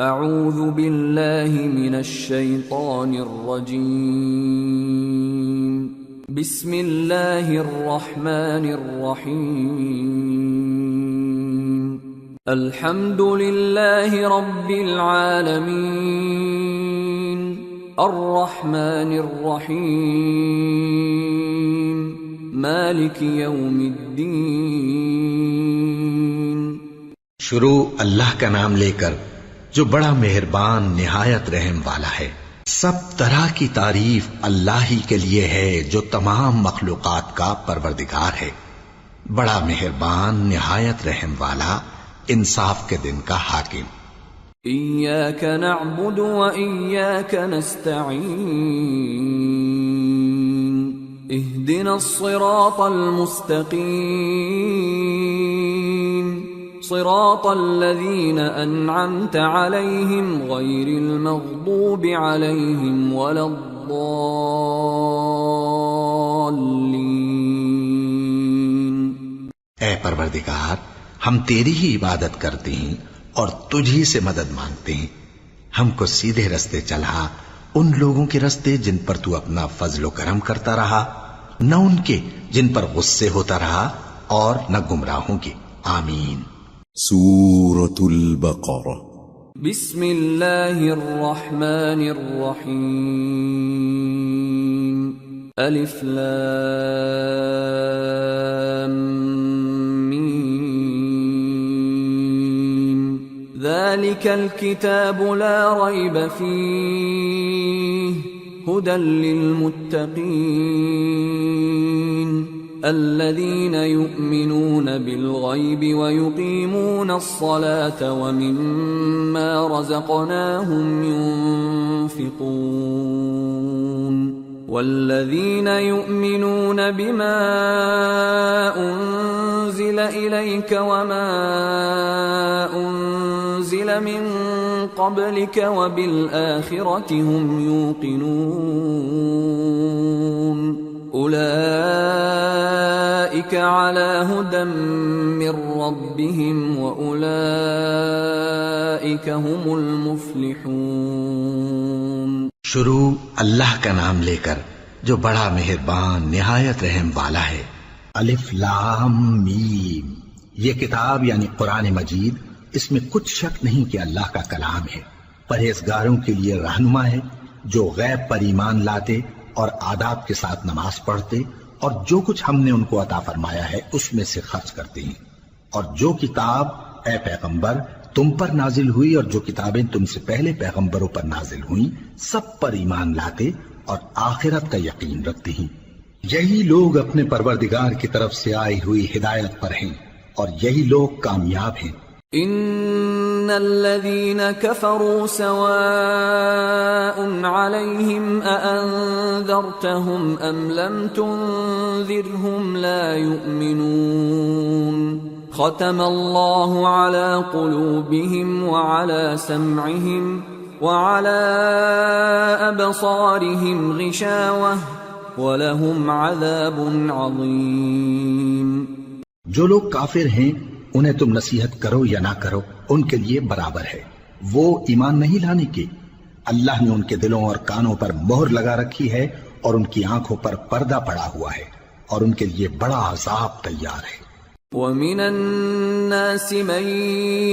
اعوذ باللہ من الشیطان الرجیم بسم اللہ الرحمن الرحیم الحمد للہ رب العالمین الرحمن الرحیم مالک یوم الدین۔ شروع اللہ کا نام لے کر جو بڑا مہربان نہایت رحم والا ہے۔ سب طرح کی تعریف اللہ ہی کے لیے ہے جو تمام مخلوقات کا پروردگار ہے، بڑا مہربان نہایت رحم والا، انصاف کے دن کا حاکم۔ ایاک نعبد و ایاک نستعین اہدنا الصراط المستقیم صراط الذین انعمت علیہم غیر المغضوب علیہم ولا الضالین۔ اے پروردگار، ہم تیری ہی عبادت کرتے ہیں اور تجھ ہی سے مدد مانگتے ہیں، ہم کو سیدھے رستے چلا، ان لوگوں کے رستے جن پر تو اپنا فضل و کرم کرتا رہا، نہ ان کے جن پر غصے ہوتا رہا، اور نہ گمراہوں کے۔ آمین۔ سورة البقرہ۔ بسم اللہ الرحمن الرحیم الف لام میم ذالک الکتاب لا ریب فیہ ہدی للمتقین الذين يؤمنون بالغيب ويقيمون الصلاة ومما رزقناهم ينفقون والذين يؤمنون بما أنزل إليك وما أنزل من قبلك وبالآخرة هم يوقنون اولئک علی ھدی من ربہم واولئک ھم المفلحون۔ شروع اللہ کا نام لے کر جو بڑا مہربان نہایت رحم والا ہے۔ الف لام میم، یہ کتاب یعنی قرآن مجید، اس میں کچھ شک نہیں کہ اللہ کا کلام ہے، پرہیزگاروں کے لیے رہنما ہے جو غیب پر ایمان لاتے اور آداب کے ساتھ نماز پڑھتے اور جو کچھ ہم نے ان کو عطا فرمایا ہے اس میں سے خرچ کرتے ہیں، اور جو کتاب اے پیغمبر تم پر نازل ہوئی اور جو کتابیں تم سے پہلے پیغمبروں پر نازل ہوئیں سب پر ایمان لاتے اور آخرت کا یقین رکھتے ہیں۔ یہی لوگ اپنے پروردگار کی طرف سے آئی ہوئی ہدایت پر ہیں اور یہی لوگ کامیاب ہیں۔ ان الذين كفروا سواء عليهم أأنذرتهم ام لم تنذرهم لا يؤمنون ختم الله على قلوبهم وعلى سمعهم وعلى أبصارهم غشاوة ولهم عذاب عظيم۔ جو لوگ کافر ہیں انہیں تم نصیحت کرو یا نہ کرو ان کے لیے برابر ہے، وہ ایمان نہیں لانے کے، اللہ نے ان کے دلوں اور کانوں پر مہر لگا رکھی ہے اور ان کی آنکھوں پر پردہ پڑا ہوا ہے اور ان کے لیے بڑا عذاب تیار ہے۔ وَمِنَ النَّاسِ مَن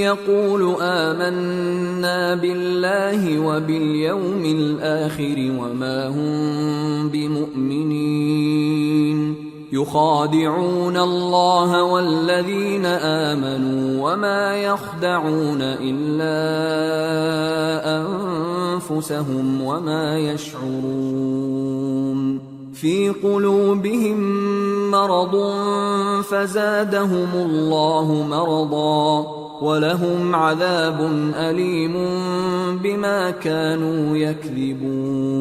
يَقُولُ آمَنَّا بِاللَّهِ وَبِالْيَوْمِ الْآخِرِ وَمَا هُمْ بِمُؤْمِنِينَ يخادعون الله والذين آمنوا وما يخدعون إلا أنفسهم وما يشعرون في قلوبهم مرض فزادهم الله مرضا ولهم عذاب أليم بما كانوا يكذبون۔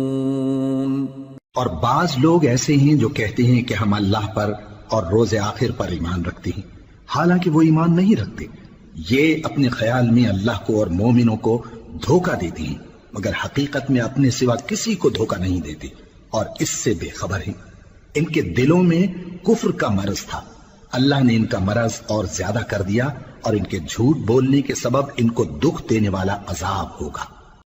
اور بعض لوگ ایسے ہیں جو کہتے ہیں کہ ہم اللہ پر اور روز آخر پر ایمان رکھتے ہیں، حالانکہ وہ ایمان نہیں رکھتے۔ یہ اپنے خیال میں اللہ کو اور مومنوں کو دھوکہ دیتے ہیں، مگر حقیقت میں اپنے سوا کسی کو دھوکہ نہیں دیتے اور اس سے بے خبر ہیں۔ ان کے دلوں میں کفر کا مرض تھا، اللہ نے ان کا مرض اور زیادہ کر دیا اور ان کے جھوٹ بولنے کے سبب ان کو دکھ دینے والا عذاب ہوگا۔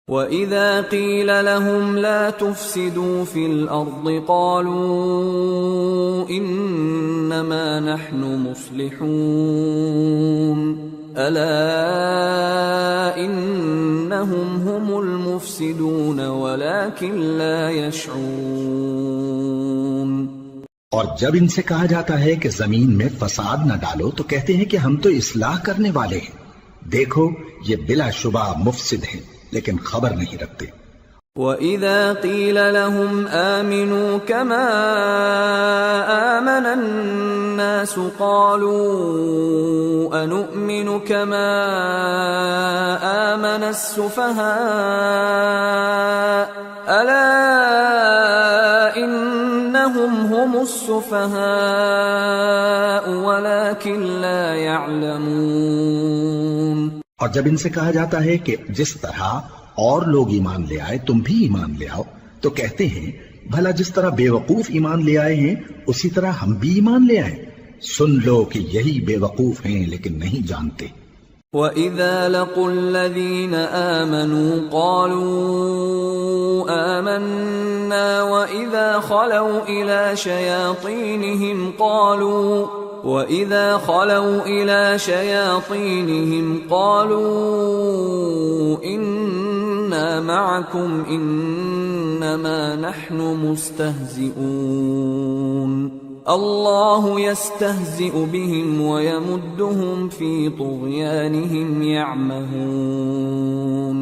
وَإِذَا قِيلَ لَهُمْ لَا تُفْسِدُوا فِي الْأَرْضِ قَالُوا إِنَّمَا نَحْنُ مُصْلِحُونَ أَلَا إِنَّهُمْ هُمُ الْمُفْسِدُونَ وَلَكِنْ لَا يَشْعُرُونَ۔ اور جب ان سے کہا جاتا ہے کہ زمین میں فساد نہ ڈالو تو کہتے ہیں کہ ہم تو اصلاح کرنے والے ہیں، دیکھو یہ بلا شبہ مفسد ہیں لیکن خبر نہیں رکھتے۔ وَإِذَا قِيلَ لَهُمْ آمِنُوا كَمَا آمَنَ النَّاسُ قَالُوا أَنُؤْمِنُ كَمَا آمَنَ السُّفَهَاءُ أَلَا إِنَّهُمْ هُمُ السُّفَهَاءُ وَلَكِنْ لَا يَعْلَمُونَ۔ اور جب ان سے کہا جاتا ہے کہ جس طرح اور لوگ ایمان لے آئے تم بھی ایمان لے آؤ تو کہتے ہیں بھلا جس طرح بے وقوف ایمان لے آئے ہیں اسی طرح ہم بھی ایمان لے آئے۔ سن لو کہ یہی بے وقوف ہیں لیکن نہیں جانتے۔ وَإِذَا لَقُوا الَّذِينَ آمَنُوا قَالُوا آمَنَّا وَإِذَا خَلَوْا إِلَى شَيَاطِينِهِمْ قَالُوا إِنَّا مَعَكُمْ إِنَّمَا نَحْنُ مُسْتَهْزِئُونَ اللَّهُ يَسْتَهْزِئُ بِهِمْ وَيَمُدُّهُمْ فِي طُغْيَانِهِمْ يَعْمَهُونَ۔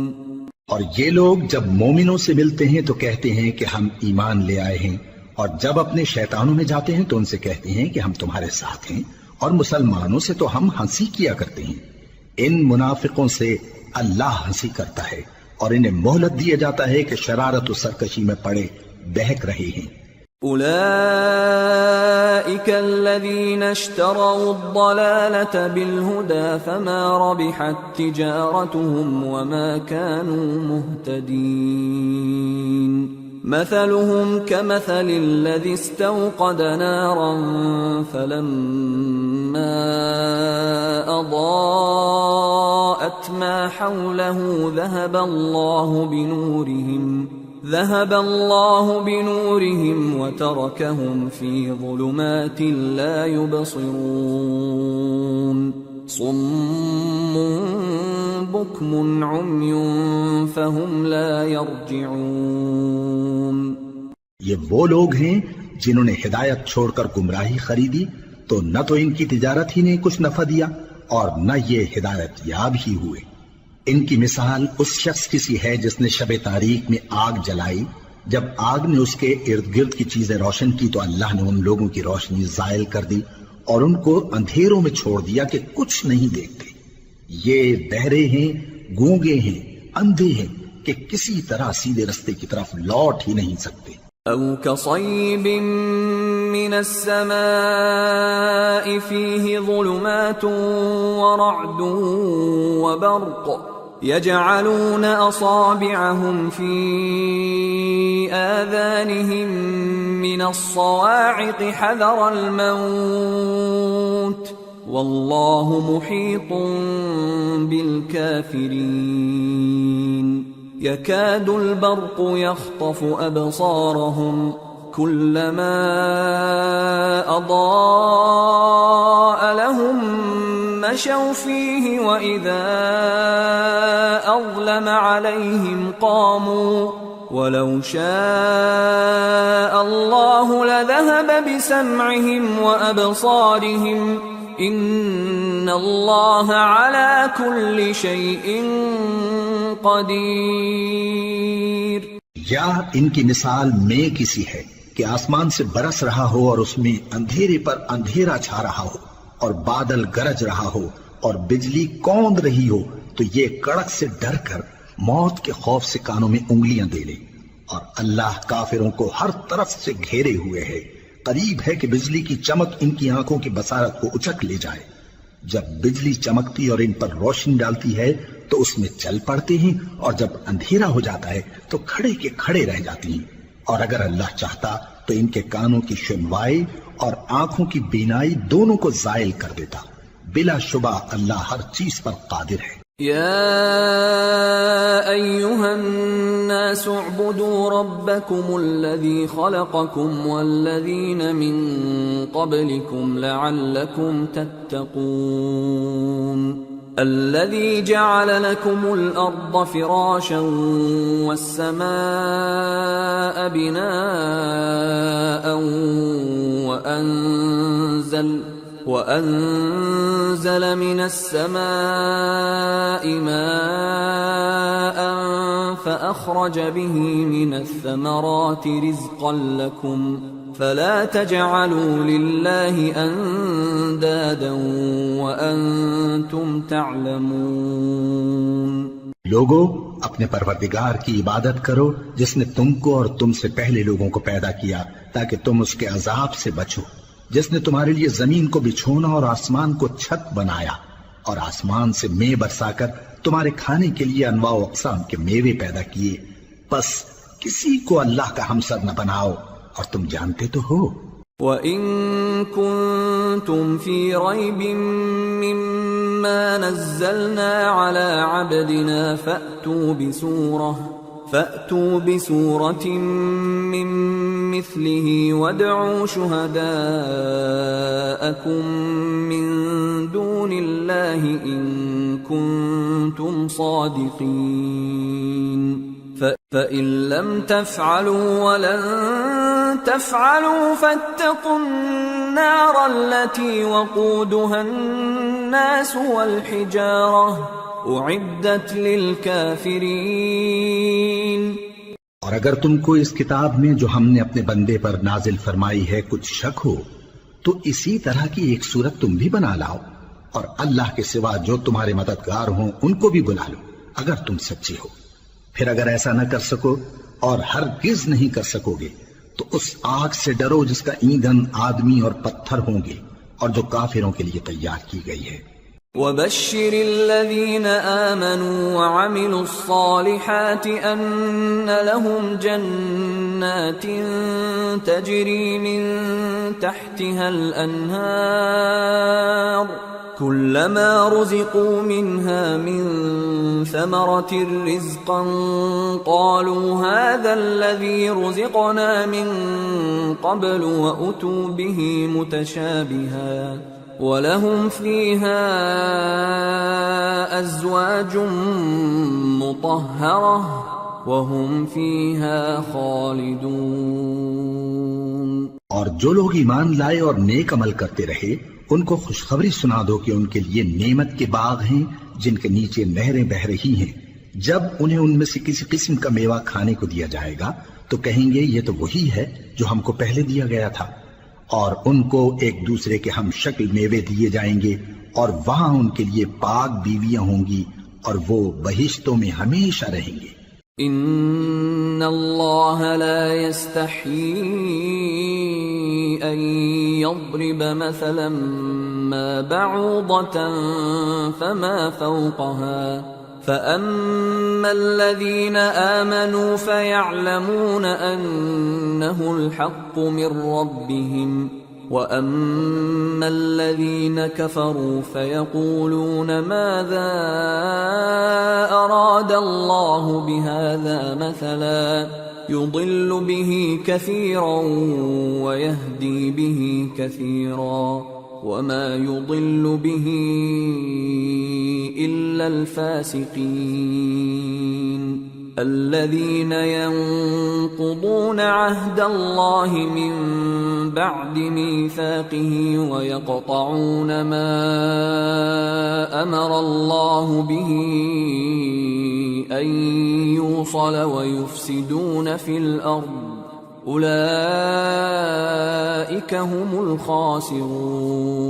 اور یہ لوگ جب مومنوں سے ملتے ہیں تو کہتے ہیں کہ ہم ایمان لے آئے ہیں، اور جب اپنے شیطانوں میں جاتے ہیں تو ان سے کہتے ہیں کہ ہم تمہارے ساتھ ہیں، اور مسلمانوں سے تو ہم ہنسی کیا کرتے ہیں۔ ان منافقوں سے اللہ ہنسی کرتا ہے اور انہیں مہلت دیا جاتا ہے کہ شرارت و سرکشی میں پڑے بہک رہے ہیں۔ أولئك الذين اشتروا الضلالة بالهدى فما ربحت تجارتهم وما كانوا مهتدين مثلهم كمثل الذي استوقد نارا فلما أضاءت ما حوله ذهب الله بنورهم وتركهم في ظلمات لا يبصرون صم بكم عمي فهم لا يرجعون۔ یہ وہ لوگ ہیں جنہوں نے ہدایت چھوڑ کر گمراہی خریدی تو نہ تو ان کی تجارت ہی نے کچھ نفع دیا اور نہ یہ ہدایت یاب ہی ہوئے۔ ان کی مثال اس شخص کی سی ہے جس نے شب تاریک میں آگ جلائی، جب آگ نے اس کے ارد گرد کی چیزیں روشن کی تو اللہ نے ان لوگوں کی روشنی زائل کر دی اور ان کو اندھیروں میں چھوڑ دیا کہ کچھ نہیں دیکھتے۔ یہ بہرے ہیں، گونگے ہیں، اندھے ہیں کہ کسی طرح سیدھے رستے کی طرف لوٹ ہی نہیں سکتے۔ أو كصيب من السماء فيه ظلمات ورعد وبرق يجعلون أصابعهم في آذانهم من الصواعق حذر الموت والله محيط بالكافرين يكاد البرق يخطف أبصارهم كلما أضاء لهم مشوا فيه وإذا أظلم عليهم قاموا ولو شاء الله لذهب بسمعهم وأبصارهم إن الله على كل شيء قدیر۔ یا ان کی مثال میں کسی ہے کہ آسمان سے برس رہا ہو اور اس میں اندھیرے پر اندھیرا چھا رہا ہو اور بادل گرج رہا ہو اور بجلی کوند رہی ہو تو یہ کڑک سے ڈر کر موت کے خوف سے کانوں میں انگلیاں دے لے، اور اللہ کافروں کو ہر طرف سے گھیرے ہوئے ہے، قریب ہے کہ بجلی کی چمک ان کی آنکھوں کی بصارت کو اچک لے جائے۔ جب بجلی چمکتی اور ان پر روشنی ڈالتی ہے تو اس میں چل پڑتے ہیں، اور جب اندھیرا ہو جاتا ہے تو کھڑے کے کھڑے رہ جاتی ہیں، اور اگر اللہ چاہتا تو ان کے کانوں کی سنوائی اور آنکھوں کی بینائی دونوں کو زائل کر دیتا۔ بلا شبہ اللہ ہر چیز پر قادر ہے۔ يا أيها الناس اعبدوا ربكم الذي خلقكم والذين من قبلكم لعلكم تتقون الذي جعل لكم الأرض فراشا والسماء بناء وأنزل من السماء ماء فأخرج به من الثمرات رزقا لكم فلا تجعلوا لله أندادا وأنتم تعلمون۔ لوگو اپنے پروردگار کی عبادت کرو جس نے تم کو اور تم سے پہلے لوگوں کو پیدا کیا تاکہ تم اس کے عذاب سے بچو، جس نے تمہارے لیے زمین کو بچھونا اور آسمان کو چھت بنایا اور آسمان سے مے برسا کر تمہارے کھانے کے لیے انواع و اقسام کے میوے پیدا کیے، پس کسی کو اللہ کا ہمسر نہ بناؤ اور تم جانتے تو ہو۔ وَإِن كُنتُمْ فِي رَيْبٍ مِّمَّا نَزَّلْنَا عَلَى عَبْدِنَا فَأْتُوا بِسُورَةٍ مِّن مِّثْلِهِ وَادْعُوا شُهَدَاءَكُم مِّن دُونِ اللَّهِ إِن كُنتُمْ صَادِقِينَ فَإِن لَّمْ تَفْعَلُوا وَلَن تَفْعَلُوا فَاتَّقُوا النَّارَ الَّتِي وَقُودُهَا النَّاسُ وَالْحِجَارَةُ اعدت للکافرین۔ اور اگر تم کو اس کتاب میں جو ہم نے اپنے بندے پر نازل فرمائی ہے کچھ شک ہو تو اسی طرح کی ایک صورت تم بھی بنا لاؤ اور اللہ کے سوا جو تمہارے مددگار ہوں ان کو بھی بلا لو اگر تم سچے ہو۔ پھر اگر ایسا نہ کر سکو اور ہرگز نہیں کر سکو گے تو اس آگ سے ڈرو جس کا ایندھن آدمی اور پتھر ہوں گے اور جو کافروں کے لیے تیار کی گئی ہے۔ وَبَشِّرِ الَّذِينَ آمَنُوا وَعَمِلُوا الصَّالِحَاتِ أَنَّ لَهُمْ جَنَّاتٍ تَجْرِي مِن تَحْتِهَا الْأَنْهَارُ كُلَّمَا رُزِقُوا مِنْهَا مِن ثَمَرَةٍ رِزْقًا قَالُوا هَذَا الَّذِي رُزِقْنَا مِن قَبْلُ وَأُتُوا بِهِ مُتَشَابِهًا وَلَهُمْ فِيهَا أَزْوَاجٌ مُطَهَّرَةٌ وَهُمْ فِيهَا خَالِدُونَ۔ اور جو لوگ ایمان لائے اور نیک عمل کرتے رہے ان کو خوشخبری سنا دو کہ ان کے لیے نعمت کے باغ ہیں جن کے نیچے نہریں بہہ رہی ہیں، جب انہیں ان میں سے کسی قسم کا میوہ کھانے کو دیا جائے گا تو کہیں گے یہ تو وہی ہے جو ہم کو پہلے دیا گیا تھا، اور ان کو ایک دوسرے کے ہم شکل میوے دیے جائیں گے اور وہاں ان کے لیے پاک بیویاں ہوں گی اور وہ بہشتوں میں ہمیشہ رہیں گے۔ ان اللہ لا يستحيي ان يضرب مثلا ما بعوضة فما فوقها فأما الذين آمنوا فيعلمون أنه الحق من ربهم وأما الذين كفروا فيقولون ماذا أراد الله بهذا مثلا يضل به كثيرا ويهدي به كثيرا وما يضل به إلا الفاسقين الذين ينقضون عهد الله من بعد ميثاقه ويقطعون ما أمر الله به أن يوصل ويفسدون في الأرض اولئک هم الخاسرون۔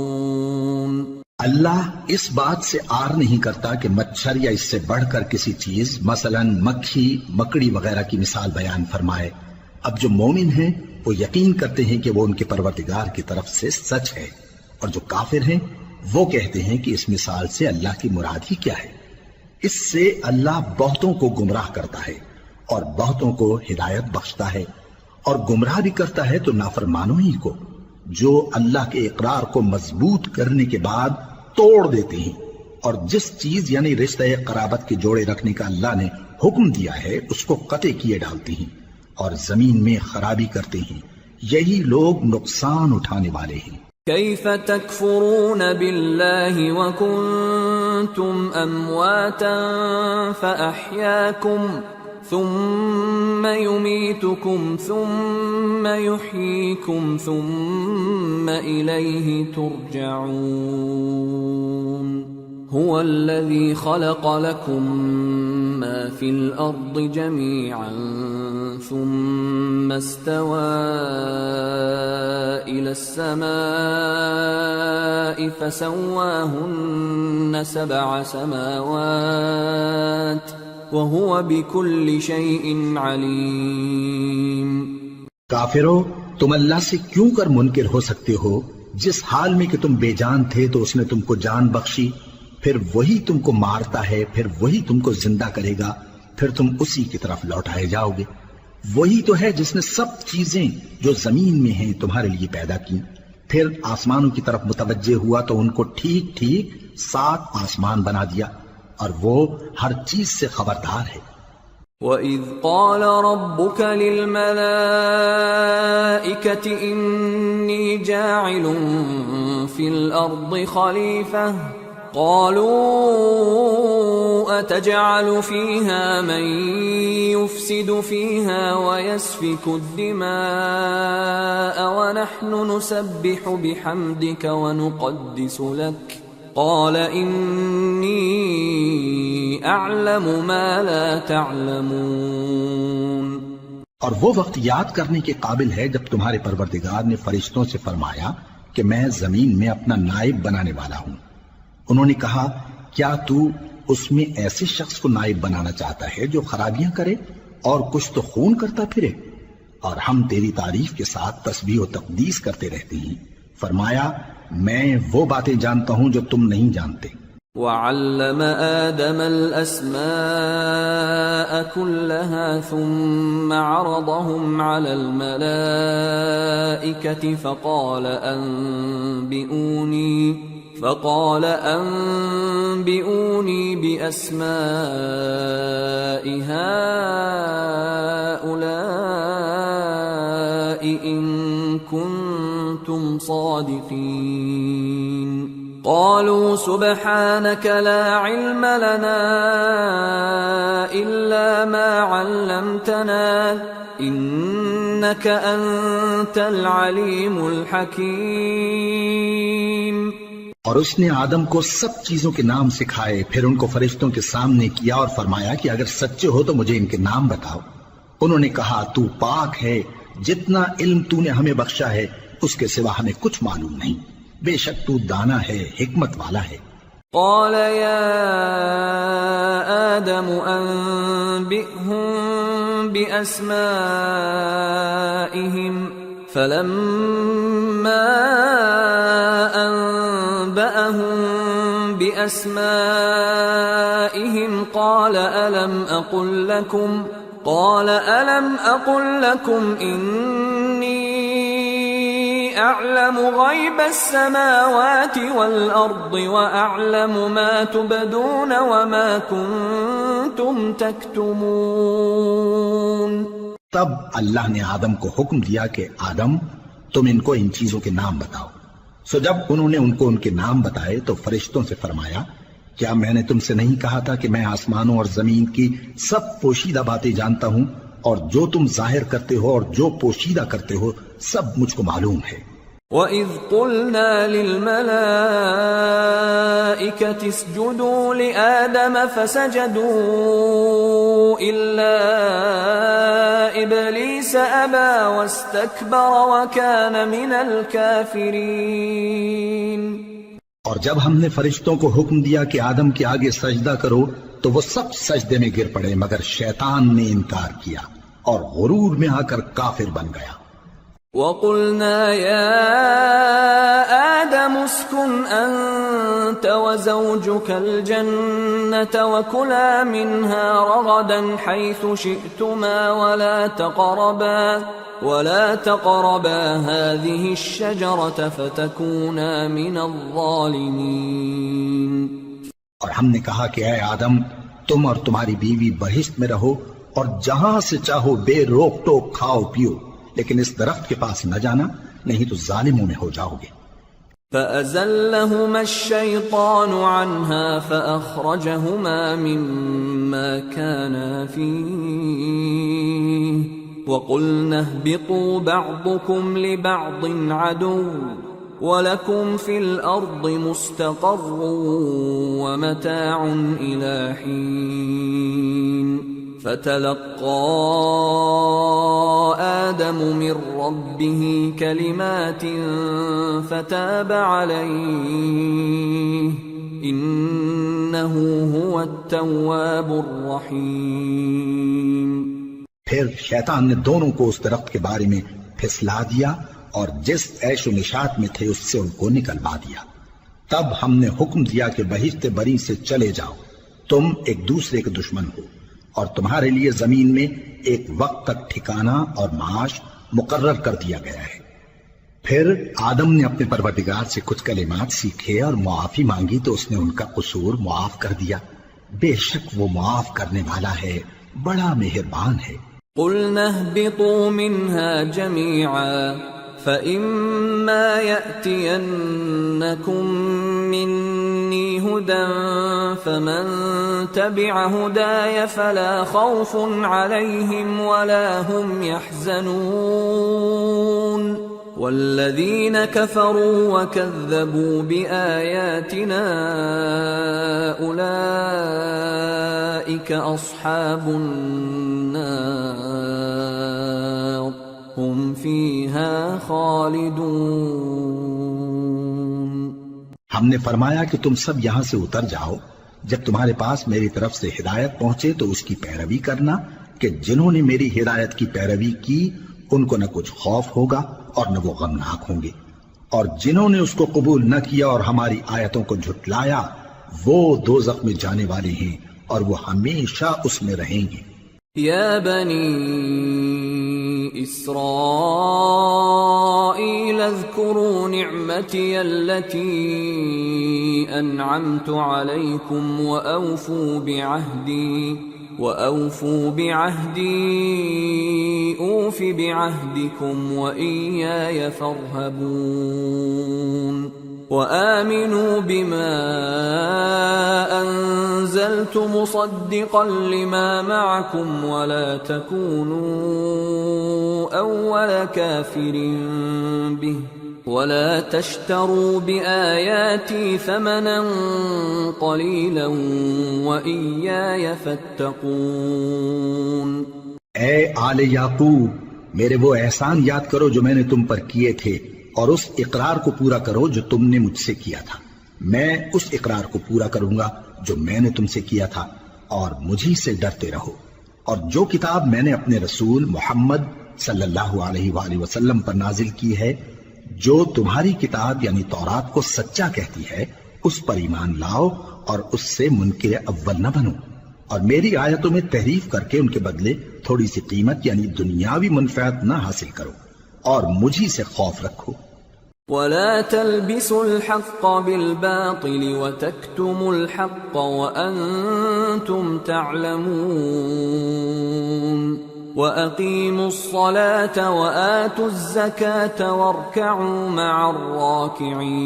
اللہ اس بات سے آر نہیں کرتا کہ مچھر یا اس سے بڑھ کر کسی چیز مثلا مکھی مکڑی وغیرہ کی مثال بیان فرمائے۔ اب جو مومن ہیں وہ یقین کرتے ہیں کہ وہ ان کے پروردگار کی طرف سے سچ ہے، اور جو کافر ہیں وہ کہتے ہیں کہ اس مثال سے اللہ کی مراد ہی کیا ہے۔ اس سے اللہ بہتوں کو گمراہ کرتا ہے اور بہتوں کو ہدایت بخشتا ہے، اور گمراہ بھی کرتا ہے تو نافرمانوں ہی کو، جو اللہ کے اقرار کو مضبوط کرنے کے بعد توڑ دیتے ہیں، اور جس چیز یعنی رشتہ قرابت کے جوڑے رکھنے کا اللہ نے حکم دیا ہے اس کو قطع کیے ڈالتے ہیں اور زمین میں خرابی کرتے ہیں، یہی لوگ نقصان اٹھانے والے ہیں۔ كيف تكفرون بالله وكنتم أمواتا فأحياكم ثم يميتكم ثم يحييكم ثم إليه ترجعون هو الذي خلق لكم ما في الأرض جميعا ثم استوى إلى السماء فسواهن 7 سماوات وهو بكل شيء عليم۔ کافرو، تم اللہ سے کیوں کر منکر ہو سکتے ہو جس حال میں کہ تم بے جان تھے تو اس نے تم کو جان بخشی، پھر وہی تم کو مارتا ہے، پھر وہی تم کو زندہ کرے گا، پھر تم اسی کی طرف لوٹائے جاؤ گے۔ وہی تو ہے جس نے سب چیزیں جو زمین میں ہیں تمہارے لیے پیدا کی، پھر آسمانوں کی طرف متوجہ ہوا تو ان کو ٹھیک ٹھیک 7 آسمان بنا دیا، اور وہ ہر چیز سے خبردار ہے۔ وَإِذْ قَالَ رَبُّكَ لِلْمَلَائِكَةِ إِنِّي جَاعِلٌ فِي الْأَرْضِ خَلِيفَةً قَالُوا أَتَجْعَلُ فِيهَا مَن يُفْسِدُ فِيهَا وَيَسْفِكُ الدِّمَاءَ وَنَحْنُ نُسَبِّحُ بِحَمْدِكَ وَنُقَدِّسُ لَكَ قال انی اعلم ما لا تعلمون۔ اور وہ وقت یاد کرنے کے قابل ہے جب تمہارے پروردگار نے فرشتوں سے فرمایا کہ میں زمین میں اپنا نائب بنانے والا ہوں۔ انہوں نے کہا کیا تو اس میں ایسے شخص کو نائب بنانا چاہتا ہے جو خرابیاں کرے اور کچھ تو خون کرتا پھرے؟ اور ہم تیری تعریف کے ساتھ تسبیح و تقدیس کرتے رہتے ہیں۔ فرمایا میں وہ باتیں جانتا ہوں جو تم نہیں جانتے۔ وَعَلَّمَ آدَمَ الْأَسْمَاءَ كُلَّهَا ثُمَّ عَرَضَهُمْ عَلَى الْمَلَائِكَةِ فقال أنبئوني بأسماء هؤلاء إن كنتم صادقين قالوا سبحانك لا علم لنا إلا ما علمتنا إنك أنت العليم الحكيم۔ اور اس نے آدم کو سب چیزوں کے نام سکھائے، پھر ان کو فرشتوں کے سامنے کیا اور فرمایا کہ اگر سچے ہو تو مجھے ان کے نام بتاؤ۔ انہوں نے کہا تو پاک ہے، جتنا علم تو نے ہمیں بخشا ہے اس کے سوا ہمیں کچھ معلوم نہیں، بے شک تو دانا ہے، حکمت والا ہے۔ قال يا آدم أنبئهم بأسمائهم فلما أنبأهم بأسمائهم قال ألم أقل لكم إني أعلم غيب السماوات والأرض وأعلم ما تبدون وما كنتم تكتمون۔ تب اللہ نے آدم کو حکم دیا کہ آدم تم ان کو ان چیزوں کے نام بتاؤ۔ سو جب انہوں نے ان کو ان کے نام بتائے تو فرشتوں سے فرمایا کیا میں نے تم سے نہیں کہا تھا کہ میں آسمانوں اور زمین کی سب پوشیدہ باتیں جانتا ہوں، اور جو تم ظاہر کرتے ہو اور جو پوشیدہ کرتے ہو سب مجھ کو معلوم ہے۔ وَإِذْ قُلْنَا لِلْمَلَائِكَةِ اسْجُدُوا لِآدَمَ فَسَجَدُوا إِلَّا إِبْلِيسَ أَبَى وَاسْتَكْبَرَ وَكَانَ مِنَ الْكَافِرِينَ۔ اور جب ہم نے فرشتوں کو حکم دیا کہ آدم کے آگے سجدہ کرو تو وہ سب سجدے میں گر پڑے، مگر شیطان نے انکار کیا اور غرور میں آ کر کافر بن گیا۔ وَقُلْنَا يَا آدَمُ اسْكُنْ أَنْتَ وَزَوْجُكَ الْجَنَّةَ وَكُلَا مِنْهَا رَغَدًا حَيْثُ شِئْتُمَا وَلَا تَقْرَبَا هَذِهِ الشَّجَرَةَ فَتَكُونَا مِنَ الظَّالِمِينَ۔ اور ہم نے کہا کہ اے آدم، تم اور تمہاری بیوی بہشت میں رہو اور جہاں سے چاہو بے روک ٹوک کھاؤ پیو، لیکن اس درخت کے پاس نہ جانا، نہیں تو ظالموں میں ہو جاؤ گے۔ فَأَزَلَّهُمَا الشَّيْطَانُ عَنْهَا فَأَخْرَجَهُمَا مِمَّا كَانَا فِيهِ وَقُلْنَا اهْبِطُوا بَعْضُكُمْ لِبَعْضٍ عَدُوٌّ وَلَكُمْ فِي الْأَرْضِ مُسْتَقَرٌّ وَمَتَاعٌ إِلَى حِينٍ۔ فَتَلَقَّى آدَمُ مِنْ رَبِّهِ كَلِمَاتٍ فَتَابَ عَلَيْهِ إِنَّهُ هُوَ التَّوَّابُ الرَّحِيمُ۔ پھر شیطان نے دونوں کو اس درخت کے بارے میں پھسلا دیا اور جس عیش و نشاط میں تھے اس سے ان کو نکلوا دیا۔ تب ہم نے حکم دیا کہ بہشت بری سے چلے جاؤ، تم ایک دوسرے کے دشمن ہو، اور تمہارے لیے زمین میں ایک وقت تک ٹھکانہ اور معاش مقرر کر دیا گیا ہے۔ پھر آدم نے اپنے پروردگار سے کچھ کلمات سیکھے اور معافی مانگی تو اس نے ان کا قصور معاف کر دیا۔ بے شک وہ معاف کرنے والا ہے، بڑا مہربان ہے۔ قُلْنَا اهْبِطُوا مِنْهَا جَمِيعًا فَإِمَّا يَأْتِيَنَّكُمْ مِنِّي هُدًى فَمَنْ تَبِعَ هُدَايَ فَلَا خَوْفٌ عَلَيْهِمْ وَلَا هُمْ يَحْزَنُونَ وَالَّذِينَ كَفَرُوا وَكَذَّبُوا بِآيَاتِنَا أُولَئِكَ أَصْحَابُ النَّارِ هُمْ فِيهَا خَالِدُونَ۔ ہم نے فرمایا کہ تم سب یہاں سے اتر جاؤ، جب تمہارے پاس میری طرف سے ہدایت پہنچے تو اس کی پیروی کرنا کہ جنہوں نے میری ہدایت کی پیروی کی ان کو نہ کچھ خوف ہوگا اور نہ وہ غمناک ہوں گے، اور جنہوں نے اس کو قبول نہ کیا اور ہماری آیتوں کو جھٹلایا وہ دوزخ میں جانے والے ہیں اور وہ ہمیشہ اس میں رہیں گے۔ یا بنی اسرائیل اذکروا نعمتی التي انعمت علیکم وأوفوا بعهدي أوف بعهدكم وإياي فارهبون وآمنوا بما أنزلت مصدقا لما معكم ولا تكونوا أول كافر به ولا تشتروا بآياتي ثمنا قليلا وإياي فاتقون۔ اے آل یعقوب، میرے وہ احسان یاد کرو جو میں نے تم پر کیے تھے، اور اس اقرار کو پورا کرو جو تم نے مجھ سے کیا تھا۔ میں اس اقرار کو پورا کروں گا جو میں نے تم سے کیا تھا، اور مجھی سے ڈرتے رہو۔ اور جو کتاب میں نے اپنے رسول محمد صلی اللہ علیہ وآلہ وسلم پر نازل کی ہے، جو تمہاری کتاب یعنی تورات کو سچا کہتی ہے، اس پر ایمان لاؤ اور اس سے منکر اول نہ بنو، اور میری آیتوں میں تحریف کر کے ان کے بدلے تھوڑی سی قیمت یعنی دنیاوی منفعت نہ حاصل کرو، اور مجھی سے خوف رکھو۔ وَلَا تَلْبِسُوا الْحَقَّ بِالْبَاطِلِ وَتَكْتُمُوا الْحَقَّ وَأَنْتُمْ تَعْلَمُونَ وَأَقِيمُوا الصَّلَاةَ وَآتُوا الزَّكَاةَ وَارْكَعُوا مَعَ الرَّاكِعِينَ۔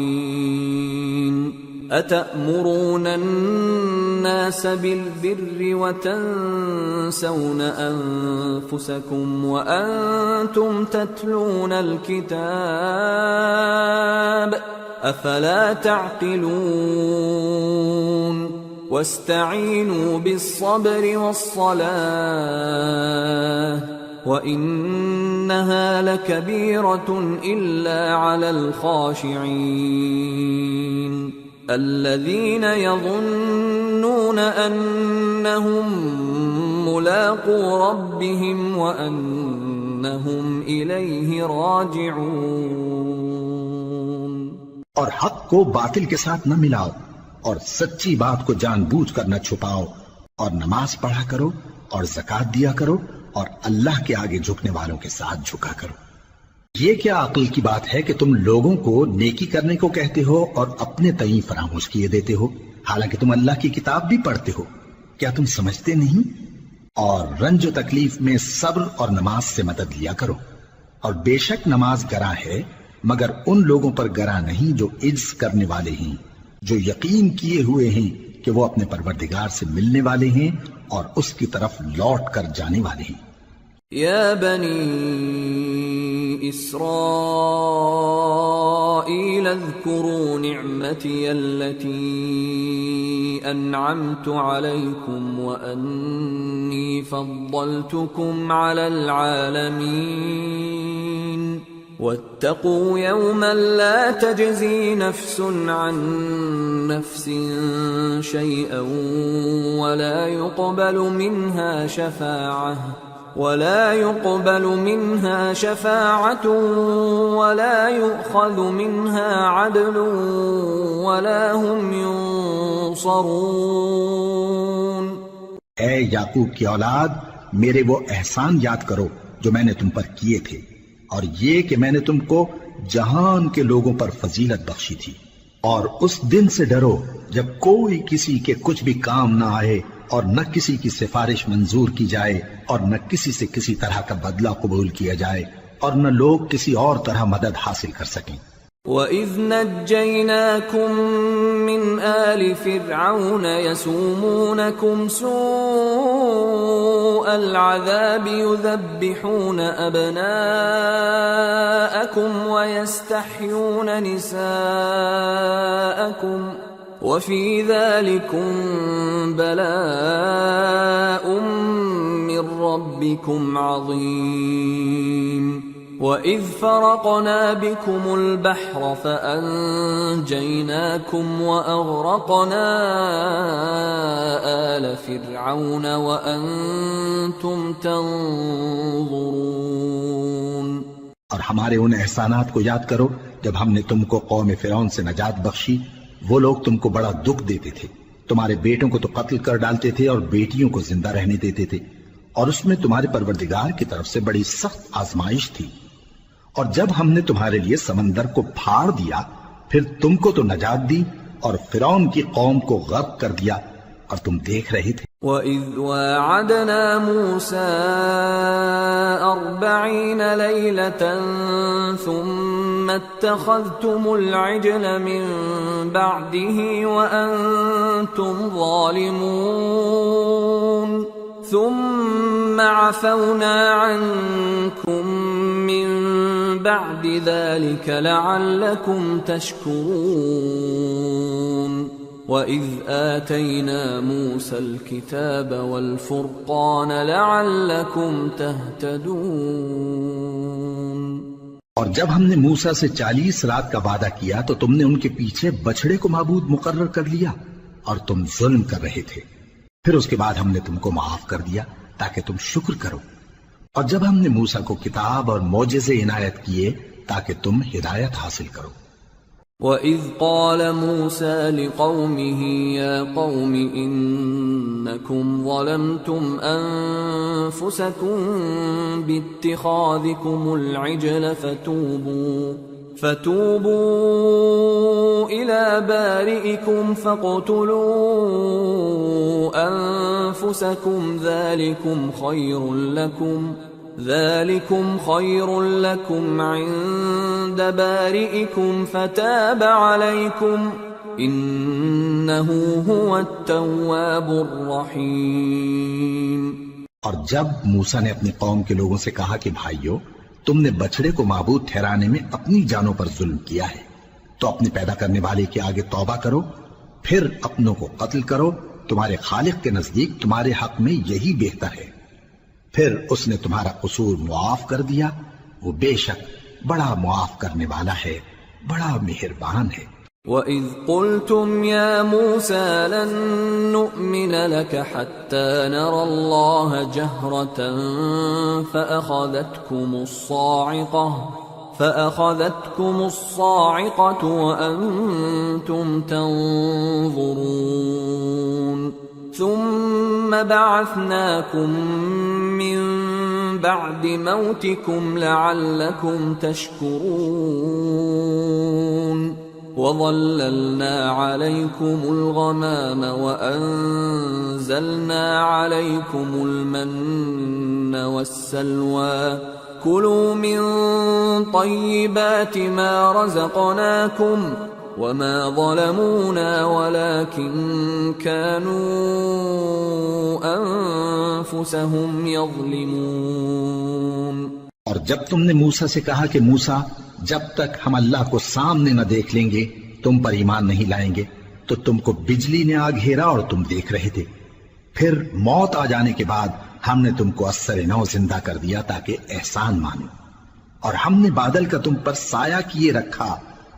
أَتَأْمُرُونَ النَّاسَ بِالْبِرِّ وَتَنْسَوْنَ أَنفُسَكُمْ وَأَنْتُمْ تَتْلُونَ الْكِتَابَ أَفَلَا تَعْقِلُونَ وَاسْتَعِينُوا بِالصَّبْرِ وَالصَّلَاةِ وَإِنَّهَا لَكَبِيرَةٌ إِلَّا عَلَى الْخَاشِعِينَ الَّذِينَ يَظُنُّونَ أَنَّهُمْ مُلَاقُو رَبِّهِمْ وَأَنَّهُمْ إنهم إليه راجعون۔ اور حق کو باطل کے ساتھ نہ ملاؤ، اور سچی بات کو جان بوجھ کر نہ چھپاؤ، اور نماز پڑھا کرو اور زکوٰۃ دیا کرو، اور اللہ کے آگے جھکنے والوں کے ساتھ جھکا کرو۔ یہ کیا عقل کی بات ہے کہ تم لوگوں کو نیکی کرنے کو کہتے ہو اور اپنے تئیں فراموش کیے دیتے ہو، حالانکہ تم اللہ کی کتاب بھی پڑھتے ہو؟ کیا تم سمجھتے نہیں؟ اور رنج و تکلیف میں صبر اور نماز سے مدد لیا کرو، اور بے شک نماز گراں ہے، مگر ان لوگوں پر گراں نہیں جو عجز کرنے والے ہیں، جو یقین کیے ہوئے ہیں کہ وہ اپنے پروردگار سے ملنے والے ہیں اور اس کی طرف لوٹ کر جانے والے ہیں۔ یا بنی اسرائیل اذکروا نعمتی التي انعمت علیکم وانی فضلتکم علی العالمین واتقوا يوما لا تجزي نفس عن نفس شيئا ولا يقبل منها شفاعة ولا يؤخذ منها عدل ولا هم ينصرون۔ اے یعقوب کی اولاد، میرے وہ احسان یاد کرو جو میں نے تم پر کیے تھے، اور یہ کہ میں نے تم کو جہان کے لوگوں پر فضیلت بخشی تھی، اور اس دن سے ڈرو جب کوئی کسی کے کچھ بھی کام نہ آئے، اور نہ کسی کی سفارش منظور کی جائے، اور نہ کسی سے کسی طرح کا بدلہ قبول کیا جائے، اور نہ لوگ کسی اور طرح مدد حاصل کر سکیں۔ وَإِذْ نَجَّيْنَاكُمْ مِنْ آلِ فِرْعَوْنَ يَسُومُونَكُمْ سُوءَ الْعَذَابِ يُذَبِّحُونَ أَبْنَاءَكُمْ وَيَسْتَحْيُونَ نِسَاءَكُمْ وَفِي ذَلِكُمْ بَلَاءٌ مِّن رَّبِّكُمْ عَظِيمٌ۔ وَإِذْ فَرَقْنَا بِكُمُ الْبَحْرَ فَأَنجَيْنَاكُمْ وَأَغْرَقْنَا آلَ فِرْعَوْنَ وَأَنْتُمْ تَنظُرُونَ۔ اور ہمارے ان احسانات کو یاد کرو جب ہم نے تم کو قوم فرعون سے نجات بخشی۔ وہ لوگ تم کو بڑا دکھ دیتے تھے، تمہارے بیٹوں کو تو قتل کر ڈالتے تھے اور بیٹیوں کو زندہ رہنے دیتے تھے، اور اس میں تمہارے پروردگار کی طرف سے بڑی سخت آزمائش تھی۔ اور جب ہم نے تمہارے لیے سمندر کو پھاڑ دیا، پھر تم کو تو نجات دی اور فرعون کی قوم کو غرق کر دیا، اور تم دیکھ رہے تھے۔ وَإِذْ وَاعَدْنَا مُوسَىٰ 40 لَيْلَةً ثُمَّ اتَّخَذْتُمُ الْعِجْلَ مِن بَعْدِهِ وَأَنْتُمْ ظَالِمُونَ ثُمَّ عَفَوْنَا عَنْكُمْ مِن بَعْدِ ذَلِكَ لَعَلَّكُمْ تَشْكُرُونَ۔ وَإِذْ آتَيْنَا مُوسَى الْكِتَابَ وَالْفُرْقَانَ لَعَلَّكُمْ تَهْتَدُونَ۔ اور جب ہم نے موسیٰ سے 40 رات کا وعدہ کیا تو تم نے ان کے پیچھے بچھڑے کو معبود مقرر کر لیا، اور تم ظلم کر رہے تھے۔ پھر اس کے بعد ہم نے تم کو معاف کر دیا تاکہ تم شکر کرو۔ اور جب ہم نے موسیٰ کو کتاب اور معجزے عنایت کیے تاکہ تم ہدایت حاصل کرو۔ وَإِذْ قَالَ مُوسَى لِقَوْمِهِ يَا قَوْمِ إِنَّكُمْ ظَلَمْتُمْ أَنفُسَكُمْ بِاتِّخَاذِكُمُ الْعِجْلَ فَتُوبُوا إِلَى بَارِئِكُمْ فَاقْتُلُوا أَنفُسَكُمْ ذَلِكُمْ خَيْرٌ لَكُمْ عِندَ بَارِئِكُمْ فَتَابَ عَلَيْكُمْ إِنَّهُ هُوَ التَّوَّابُ الرَّحِيمُ۔ اور جب موسیٰ نے اپنی قوم کے لوگوں سے کہا کہ بھائیو، تم نے بچڑے کو معبود ٹھہرانے میں اپنی جانوں پر ظلم کیا ہے، تو اپنے پیدا کرنے والے کے آگے توبہ کرو، پھر اپنوں کو قتل کرو، تمہارے خالق کے نزدیک تمہارے حق میں یہی بہتر ہے۔ پھر اس نے تمہارا قصور معاف کر دیا، وہ بے شک بڑا معاف کرنے والا ہے، بڑا مہربان ہے۔ وَإِذْ قُلْتُمْ يَا مُوسَى لَن نُّؤْمِنَ لَكَ حَتَّى نَرَى اللَّهَ جَهْرَةً فَأَخَذَتْكُمُ الصَّاعِقَةُ وَأَنْتُمْ تَنظُرُونَ ثُمَّ بَعَثْنَاكُمْ مِنْ بَعْدِ مَوْتِكُمْ لَعَلَّكُمْ تَشْكُرُونَ وَظَلَّلْنَا عَلَيْكُمُ الْغَمَامَ وَأَنزَلْنَا عَلَيْكُمُ الْمَنَّ وَالسَّلْوَىٰ كُلُوا مِن طَيِّبَاتِ مَا رَزَقْنَاكُمْ وَمَا ظَلَمُونَا وَلَكِن كَانُوا أَنفُسَهُمْ يَظْلِمُونَ۔ اور جب تم نے موسیٰ سے کہا کہ موسیٰ جب تک ہم اللہ کو سامنے نہ دیکھ لیں گے تم پر ایمان نہیں لائیں گے، تو تم کو بجلی نے آ گھیرا اور تم دیکھ رہے تھے، پھر موت آ جانے کے بعد ہم نے تم کو اثر نو زندہ کر دیا تاکہ احسان مانو، اور ہم نے بادل کا تم پر سایہ کیے رکھا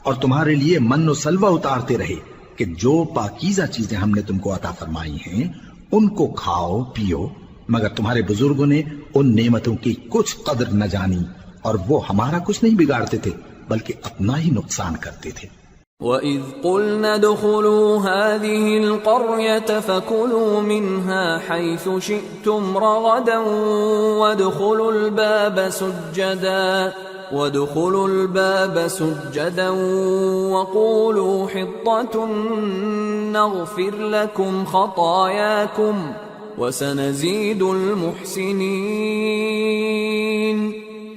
اور تمہارے لیے من و سلوہ اتارتے رہے کہ جو پاکیزہ چیزیں ہم نے تم کو عطا فرمائی ہیں ان کو کھاؤ پیو، مگر تمہارے بزرگوں نے ان نعمتوں کی کچھ قدر نہ جانی اور وہ ہمارا کچھ نہیں بگاڑتے تھے بلکہ اپنا ہی نقصان کرتے تھے۔ وَإِذْ قُلْنَا ادْخُلُوا هَٰذِهِ الْقَرْيَةَ فَكُلُوا مِنْهَا حَيْثُ شِئْتُمْ رَغَدًا وَادْخُلُوا الْبَابَ سُجَّدًا وَقُولُوا حِطَّةٌ نَّغْفِرْ لَكُمْ خَطَايَاكُمْ وَسَنَزِيدُ الْمُحْسِنِينَ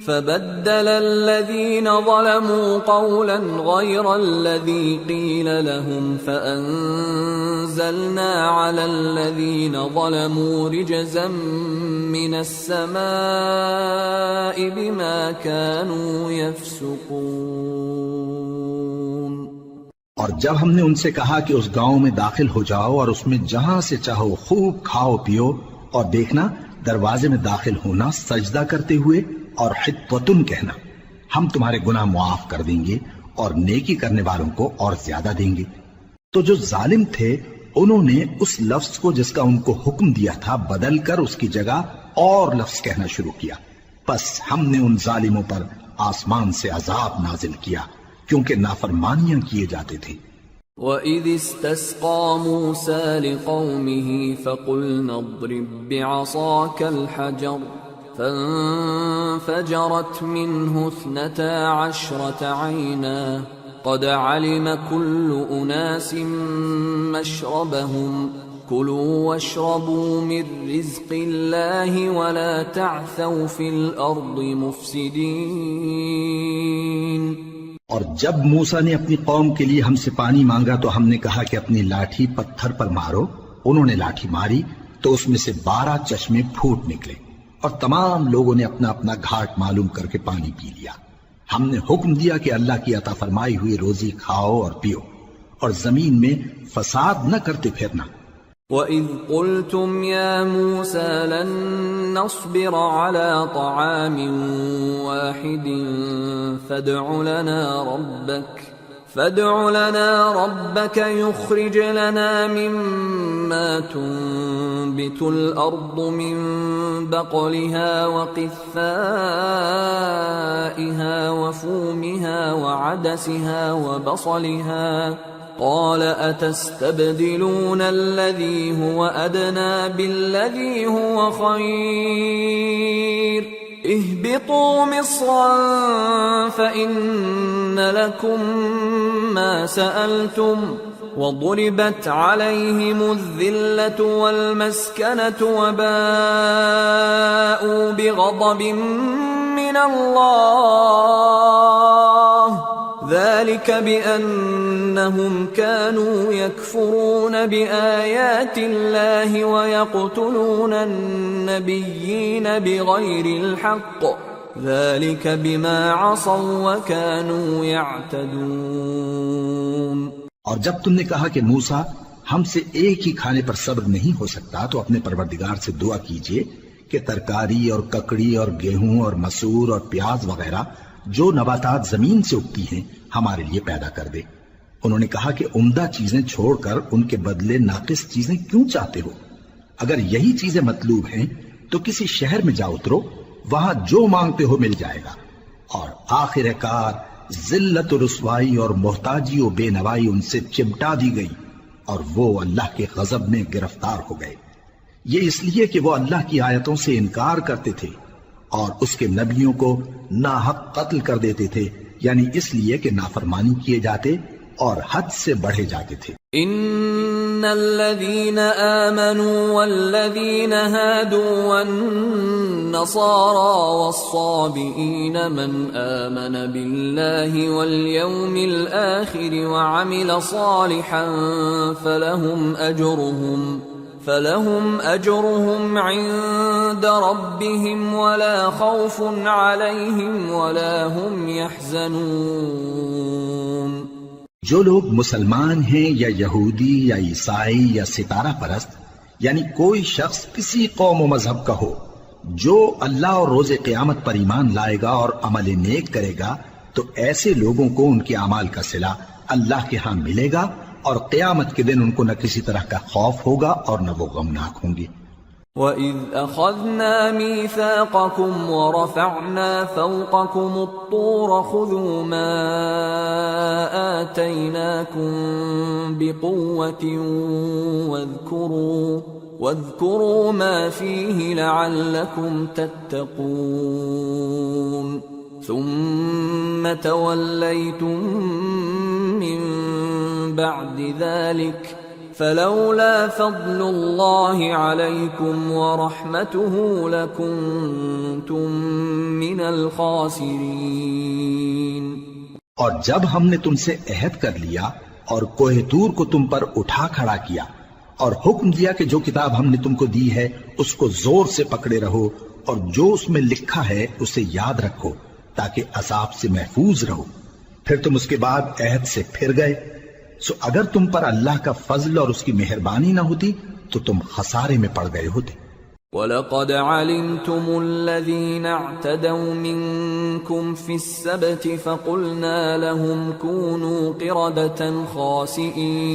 فَبَدَّلَ الَّذِينَ ظَلَمُوا قَوْلًا غَيْرَ الَّذِي قِيلَ لَهُمْ فَأَنزَلْنَا عَلَى الَّذِينَ ظَلَمُوا رِجْزًا مِّنَ السَّمَاءِ بِمَا كَانُوا يَفْسُقُونَ۔ اور جب ہم نے ان سے کہا کہ اس گاؤں میں داخل ہو جاؤ اور اس میں جہاں سے چاہو خوب کھاؤ پیو، اور دیکھنا دروازے میں داخل ہونا سجدہ کرتے ہوئے اور حطوتن کہنا، ہم تمہارے گناہ معاف کر دیں گے اور نیکی کرنے والوں کو اور زیادہ دیں گے، تو جو ظالم تھے انہوں نے اس لفظ کو جس کا ان کو حکم دیا تھا بدل کر اس کی جگہ اور لفظ کہنا شروع کیا، پس ہم نے ان ظالموں پر آسمان سے عذاب نازل کیا کیونکہ نافرمانیاں کیے جاتے تھے۔ وَإِذِ اسْتَسْقَىٰ مُوسَىٰ لِقَوْمِهِ فَقُلْنَا اضْرِب بِّعَصَاكَ الْحَجَرَ فَانفَجَرَتْ مِنْهُ 12 عَيْنًا قَدْ عَلِمَ كُلُّ أُنَاسٍ مَّشْرَبَهُمْ كُلُوا وَاشْرَبُوا مِن رِّزْقِ اللَّهِ وَلَا تَعْثَوْا فِي الْأَرْضِ مُفْسِدِينَ۔ اور جب موسیٰ نے اپنی قوم کے لیے ہم سے پانی مانگا تو ہم نے کہا کہ اپنی لاٹھی پتھر پر مارو، انہوں نے لاٹھی ماری تو اس میں سے 12 چشمے پھوٹ نکلے اور تمام لوگوں نے اپنا اپنا گھاٹ معلوم کر کے پانی پی لیا۔ ہم نے حکم دیا کہ اللہ کی عطا فرمائی ہوئی روزی کھاؤ اور پیو اور زمین میں فساد نہ کرتے پھرنا۔ وَإِذْ قُلْتُمْ يَا مُوسَىٰ لَن نَّصْبِرَ عَلَىٰ طَعَامٍ وَاحِدٍ فَادْعُ لَنَا رَبَّكَ يُخْرِجْ لَنَا مِمَّا تُنبِتُ الْأَرْضُ مِن بَقْلِهَا وَقِثَّائِهَا وَفُومِهَا وَعَدَسِهَا وَبَصَلِهَا قَالَ أَتَسْتَبْدِلُونَ الَّذِي هُوَ أَدْنَىٰ بِالَّذِي هُوَ خَيْرٌ اهْبِطُوا مِصْرًا فَإِنَّ لَكُم مَّا سَأَلْتُمْ وَضُرِبَتْ عَلَيْهِمُ الذِّلَّةُ وَالْمَسْكَنَةُ وَبَاءُوا بِغَضَبٍ مِّنَ اللَّهِ ذَلِكَ بِأَنَّهُمْ كَانُوا يَكْفُرُونَ بِآيَاتِ اللَّهِ وَيَقْتُلُونَ النَّبِيِّينَ بِغَيْرِ الْحَقِّ ذَلِكَ بِمَا عَصَوا وَكَانُوا يَعْتَدُونَ۔ اور جب تم نے کہا کہ موسیٰ ہم سے ایک ہی کھانے پر صبر نہیں ہو سکتا تو اپنے پروردگار سے دعا کیجئے کہ ترکاری اور ککڑی اور گیہوں اور مسور اور پیاز وغیرہ جو نباتات زمین سے اگتی ہیں ہمارے لیے پیدا کر دے، انہوں نے کہا کہ عمدہ چیزیں چھوڑ کر ان کے بدلے ناقص چیزیں کیوں چاہتے ہو؟ اگر یہی چیزیں مطلوب ہیں تو کسی شہر میں جا اترو، وہاں جو مانگتے ہو مل جائے گا، اور آخر کار ذلت و رسوائی اور محتاجی و بے نوائی ان سے چمٹا دی گئی، اور وہ اللہ کے غضب میں گرفتار ہو گئے۔ یہ اس لیے کہ وہ اللہ کی آیتوں سے انکار کرتے تھے اور اس کے نبیوں کو ناحق قتل کر دیتے تھے، یعنی اس لیے کہ نافرمانی کیے جاتے اور حد سے بڑھے جاتے تھے۔ ان الذين آمنوا والذين هادوا والنصارى والصابئين من آمن بالله واليوم الآخر وعمل صالحا فلهم أجرهم عند ربهم ولا خوف عليهم ولا هم يحزنون۔ جو لوگ مسلمان ہیں یا یہودی یا عیسائی یا ستارہ پرست، یعنی کوئی شخص کسی قوم و مذہب کا ہو، جو اللہ اور روز قیامت پر ایمان لائے گا اور عمل نیک کرے گا، تو ایسے لوگوں کو ان کے اعمال کا صلہ اللہ کے ہاں ملے گا، اور قیامت کے دن ان کو نہ کسی طرح کا خوف ہوگا اور نہ وہ غمناک ہوں گے۔ وَإِذْ أَخَذْنَا مِيثَاقَكُمْ وَرَفَعْنَا فَوْقَكُمُ الطُّورَ خُذُوا مَا آتَيْنَاكُمْ بِقُوَّةٍ وَاذْكُرُوا مَا فِيهِ لَعَلَّكُمْ تَتَّقُونَ ثُمَّ تَوَلَّيْتُمْ مِنْ بَعْدِ ذَلِكَ فلولا فضل اللہ علیکم ورحمتہ لکنتم من الخاسرین۔ اور جب ہم نے تم سے عہد کر لیا اور کوہ طور کو تم پر اٹھا کھڑا کیا اور حکم دیا کہ جو کتاب ہم نے تم کو دی ہے اس کو زور سے پکڑے رہو اور جو اس میں لکھا ہے اسے یاد رکھو تاکہ عذاب سے محفوظ رہو، پھر تم اس کے بعد عہد سے پھر گئے، سو اگر تم پر اللہ کا فضل اور اس کی مہربانی نہ ہوتی تو تم خسارے میں پڑ گئے ہوتے۔ وَلَقَدْ عَلِمْتُمُ الَّذِينَ اعْتَدَوْا مِنْكُمْ فِي السَّبْتِ فَقُلْنَا لَهُمْ كُونُوا قِرَدَةً خَاسِئِينَ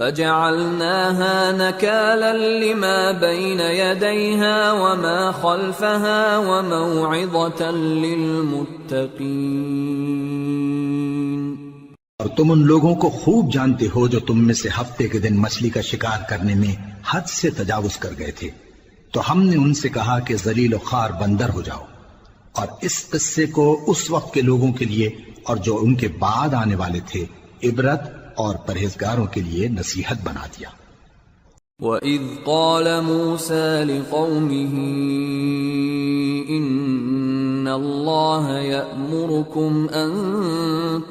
فَجَعَلْنَاهَا نَكَالًا لِمَا بَيْنَ يَدَيْهَا وَمَا خَلْفَهَا وَمَوْعِظَةً لِلْمُتَّقِينَ۔ اور تم ان لوگوں کو خوب جانتے ہو جو تم میں سے ہفتے کے دن مچھلی کا شکار کرنے میں حد سے تجاوز کر گئے تھے، تو ہم نے ان سے کہا کہ ذلیل و خوار بندر ہو جاؤ، اور اس قصے کو اس وقت کے لوگوں کے لیے اور جو ان کے بعد آنے والے تھے عبرت اور پرہیزگاروں کے لیے نصیحت بنا دیا۔ وَإِذْ قَالَ مُوسَى لِقَوْمِهِ إِنَّ اللَّهَ يَأْمُرُكُمْ أَن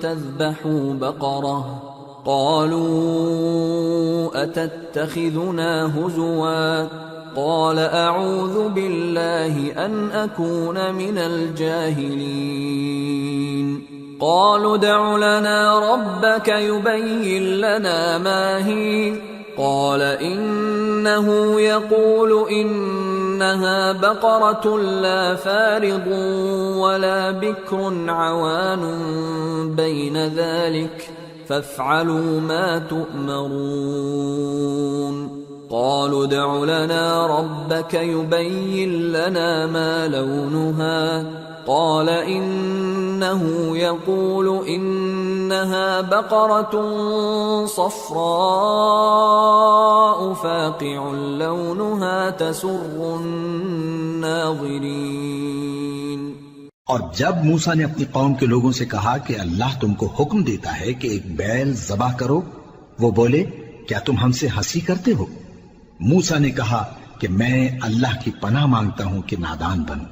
تَذْبَحُوا بَقَرَةً قَالُوا أَتَتَّخِذُنَا هُزُوًا قَالَ أَعُوذُ بِاللَّهِ أَنْ أَكُونَ مِنَ الْجَاهِلِينَ قَالُوا ادْعُ لَنَا رَبَّكَ يُبَيِّن لَّنَا مَا هِيَ قال إنه يقول إنها بقرة لا فارض ولا بكر عوان بين ذلك فافعلوا ما تؤمرون قالوا ادع لنا ربك يبين لنا ما لونها قال إنه يقول إنها بقرة صفراء فاقع لونها تسر الناظرين۔ اور جب موسیٰ نے اپنی قوم کے لوگوں سے کہا کہ اللہ تم کو حکم دیتا ہے کہ ایک بیل ذبح کرو، وہ بولے کیا تم ہم سے ہنسی کرتے ہو؟ موسیٰ نے کہا کہ میں اللہ کی پناہ مانگتا ہوں کہ نادان بنوں۔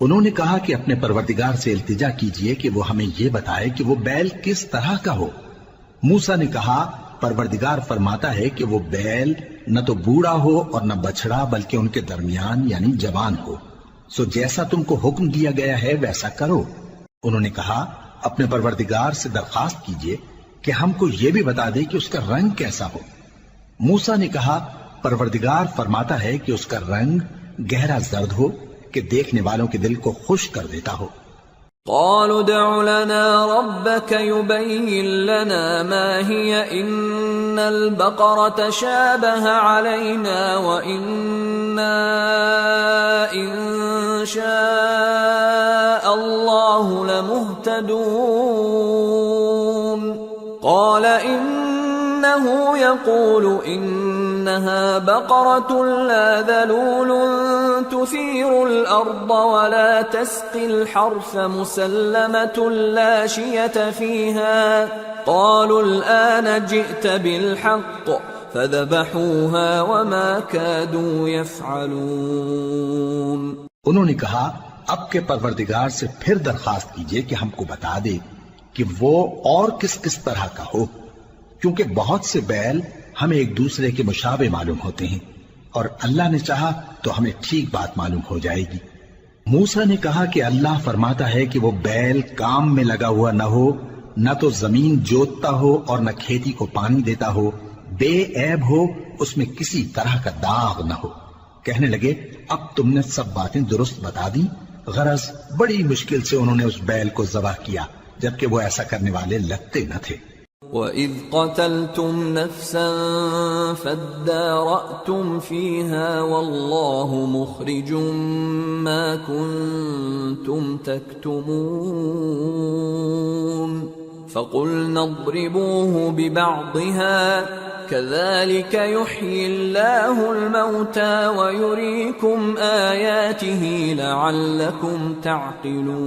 انہوں نے کہا کہ اپنے پروردگار سے التجا کیجئے کہ وہ ہمیں یہ بتائے کہ وہ بیل کس طرح کا ہو۔ موسیٰ نے کہا پروردگار فرماتا ہے کہ وہ بیل نہ تو بوڑھا ہو اور نہ بچڑا بلکہ ان کے درمیان یعنی جوان ہو، سو جیسا تم کو حکم دیا گیا ہے ویسا کرو۔ انہوں نے کہا اپنے پروردگار سے درخواست کیجئے کہ ہم کو یہ بھی بتا دے کہ اس کا رنگ کیسا ہو۔ موسیٰ نے کہا پروردگار فرماتا ہے کہ اس کا رنگ گہرا زرد ہو کہ دیکھنے والوں کے دل کو خوش کر دیتا ہو۔ قالوا ادع لنا ربك يبين لنا ما هي إن البقرة شابه علينا وإنا إن شاء الله لمهتدون قال إنه يقول إنها بقرة لا ذلول تثير الأرض ولا تسقي الحرث مسلمة لا شية فيها قالوا الآن جئت بالحق فذبحوها وما كادوا يفعلون. انہوں نے کہا اب کے پروردگار سے پھر درخواست کیجئے کہ ہم کو بتا دے کہ وہ اور کس کس طرح کا ہو، کیونکہ بہت سے بیل ہمیں ایک دوسرے کے مشابہ معلوم ہوتے ہیں، اور اللہ نے چاہا تو ہمیں ٹھیک بات معلوم ہو جائے گی. موسیٰ نے کہا کہ اللہ فرماتا ہے کہ وہ بیل کام میں لگا ہوا نہ ہو، نہ تو زمین جوتتا ہو اور نہ کھیتی کو پانی دیتا ہو، بے عیب ہو، اس میں کسی طرح کا داغ نہ ہو. کہنے لگے اب تم نے سب باتیں درست بتا دی. غرض بڑی مشکل سے انہوں نے اس بیل کو ذبح کیا، جبکہ وہ ایسا کرنے والے لگتے نہ تھے. وَإِذْ قَتَلْتُمْ نَفْسًا فَادَّارَأْتُمْ فِيهَا وَاللَّهُ مُخْرِجٌ مَا كُنْتُمْ تَكْتُمُونَ فَقُلْنَا اضْرِبُوهُ بِبَعْضِهَا كَذَلِكَ يُحْيِي اللَّهُ الْمَوْتَى وَيُرِيكُمْ آيَاتِهِ لَعَلَّكُمْ تَعْقِلُونَ.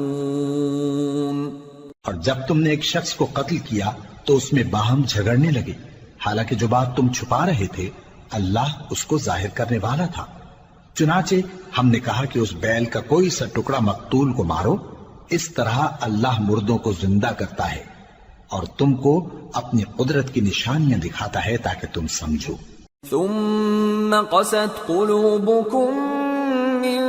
اور جب تم نے ایک شخص کو قتل کیا تو اس میں باہم جھگڑنے لگے، حالانکہ جو بات تم چھپا رہے تھے اللہ اس کو ظاہر کرنے والا تھا. چنانچہ ہم نے کہا کہ اس بیل کا کوئی سا ٹکڑا مقتول کو مارو، اس طرح اللہ مردوں کو زندہ کرتا ہے اور تم کو اپنی قدرت کی نشانیاں دکھاتا ہے تاکہ تم سمجھو. ثم قست قلوبكم من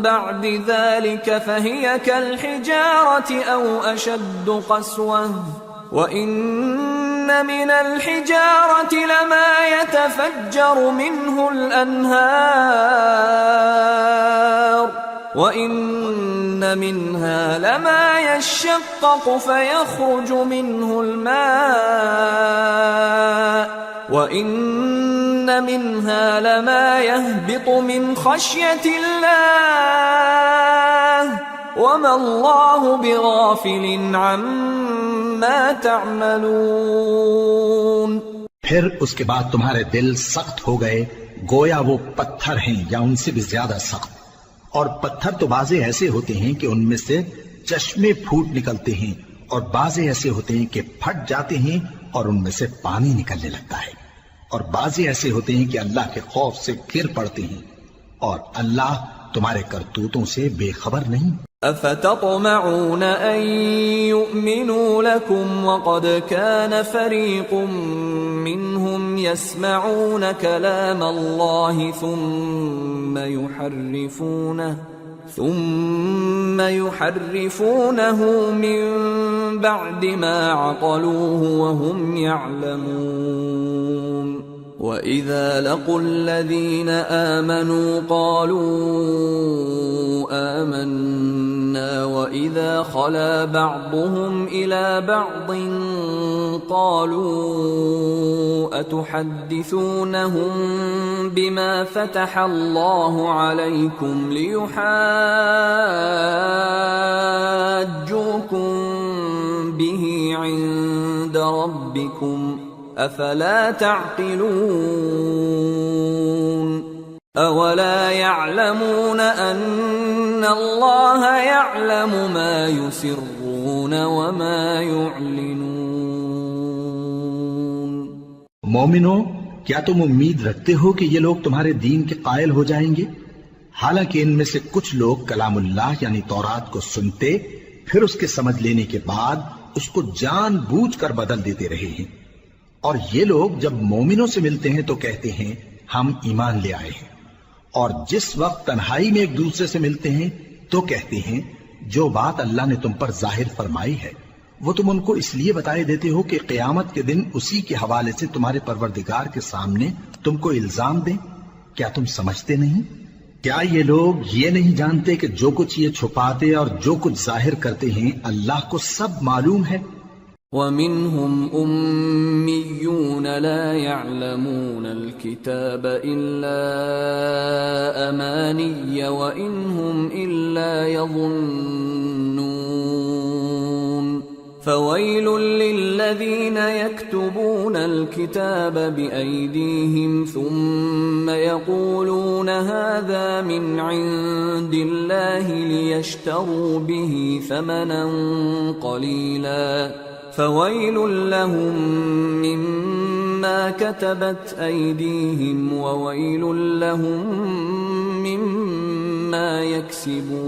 بعد ذلك فهي كالحجارة أو أشد قسوة وإن من الحجارة لما يتفجر منه الأنهار وإن منها لما يشقق فيخرج منه الماء وَإِنَّ مِنْهَا لَمَا يَهْبِطُ مِنْ خَشْيَةِ اللَّهِ وَمَا اللَّهُ بِغَافِلٍ عَمَّا تَعْمَلُونَ. پھر اس کے بعد تمہارے دل سخت ہو گئے گویا وہ پتھر ہیں یا ان سے بھی زیادہ سخت. اور پتھر تو بعضے ایسے ہوتے ہیں کہ ان میں سے چشمے پھوٹ نکلتے ہیں، اور بعضے ایسے ہوتے ہیں کہ پھٹ جاتے ہیں اور ان میں سے پانی نکلنے لگتا ہے، اور بعضے ایسے ہوتے ہیں کہ اللہ کے خوف سے گر پڑتے ہیں، اور اللہ تمہارے کرتوتوں سے بے خبر نہیں. أفتطمعون أن يؤمنوا لكم وقد كان فريق منهم يسمعون كلام الله ثم يحرفونه من بعد ما عقلوه وهم يعلمون. وَإِذَا لَقُوا الَّذِينَ آمَنُوا قَالُوا آمَنَّا وَإِذَا خَلَا بَعْضُهُمْ إِلَى بَعْضٍ قَالُوا أَتُحَدِّثُونَهُم بِمَا فَتَحَ اللَّهُ عَلَيْكُمْ لِيُحَاجُّوكُم بِهِ عِندَ رَبِّكُمْ افلا تعقلون. اولا يعلمون ان الله يعلم ما يسرون وما يعلنون. مومنو، کیا تم امید رکھتے ہو کہ یہ لوگ تمہارے دین کے قائل ہو جائیں گے؟ حالانکہ ان میں سے کچھ لوگ کلام اللہ یعنی تورات کو سنتے پھر اس کے سمجھ لینے کے بعد اس کو جان بوجھ کر بدل دیتے رہے ہیں. اور یہ لوگ جب مومنوں سے ملتے ہیں تو کہتے ہیں ہم ایمان لے آئے ہیں، اور جس وقت تنہائی میں ایک دوسرے سے ملتے ہیں تو کہتے ہیں جو بات اللہ نے تم پر ظاہر فرمائی ہے وہ تم ان کو اس لیے بتائے دیتے ہو کہ قیامت کے دن اسی کے حوالے سے تمہارے پروردگار کے سامنے تم کو الزام دیں. کیا تم سمجھتے نہیں؟ کیا یہ لوگ یہ نہیں جانتے کہ جو کچھ یہ چھپاتے اور جو کچھ ظاہر کرتے ہیں اللہ کو سب معلوم ہے؟ وَمِنْهُمْ أُمِّيُّونَ لَا يَعْلَمُونَ الْكِتَابَ إِلَّا أَمَانِيَّ وَإِنْ هُمْ إِلَّا يَظُنُّونَ فَوَيْلٌ لِّلَّذِينَ يَكْتُبُونَ الْكِتَابَ بِأَيْدِيهِمْ ثُمَّ يَقُولُونَ هَذَا مِنْ عِندِ اللَّهِ لِيَشْتَرُوا بِهِ ثَمَنًا قَلِيلًا فَوَيْلٌ لَّهُم مِّمَّا كَتَبَتْ أَيْدِيهِمْ وَوَيْلٌ لَّهُم مِّمَّا يَكْسِبُونَ۔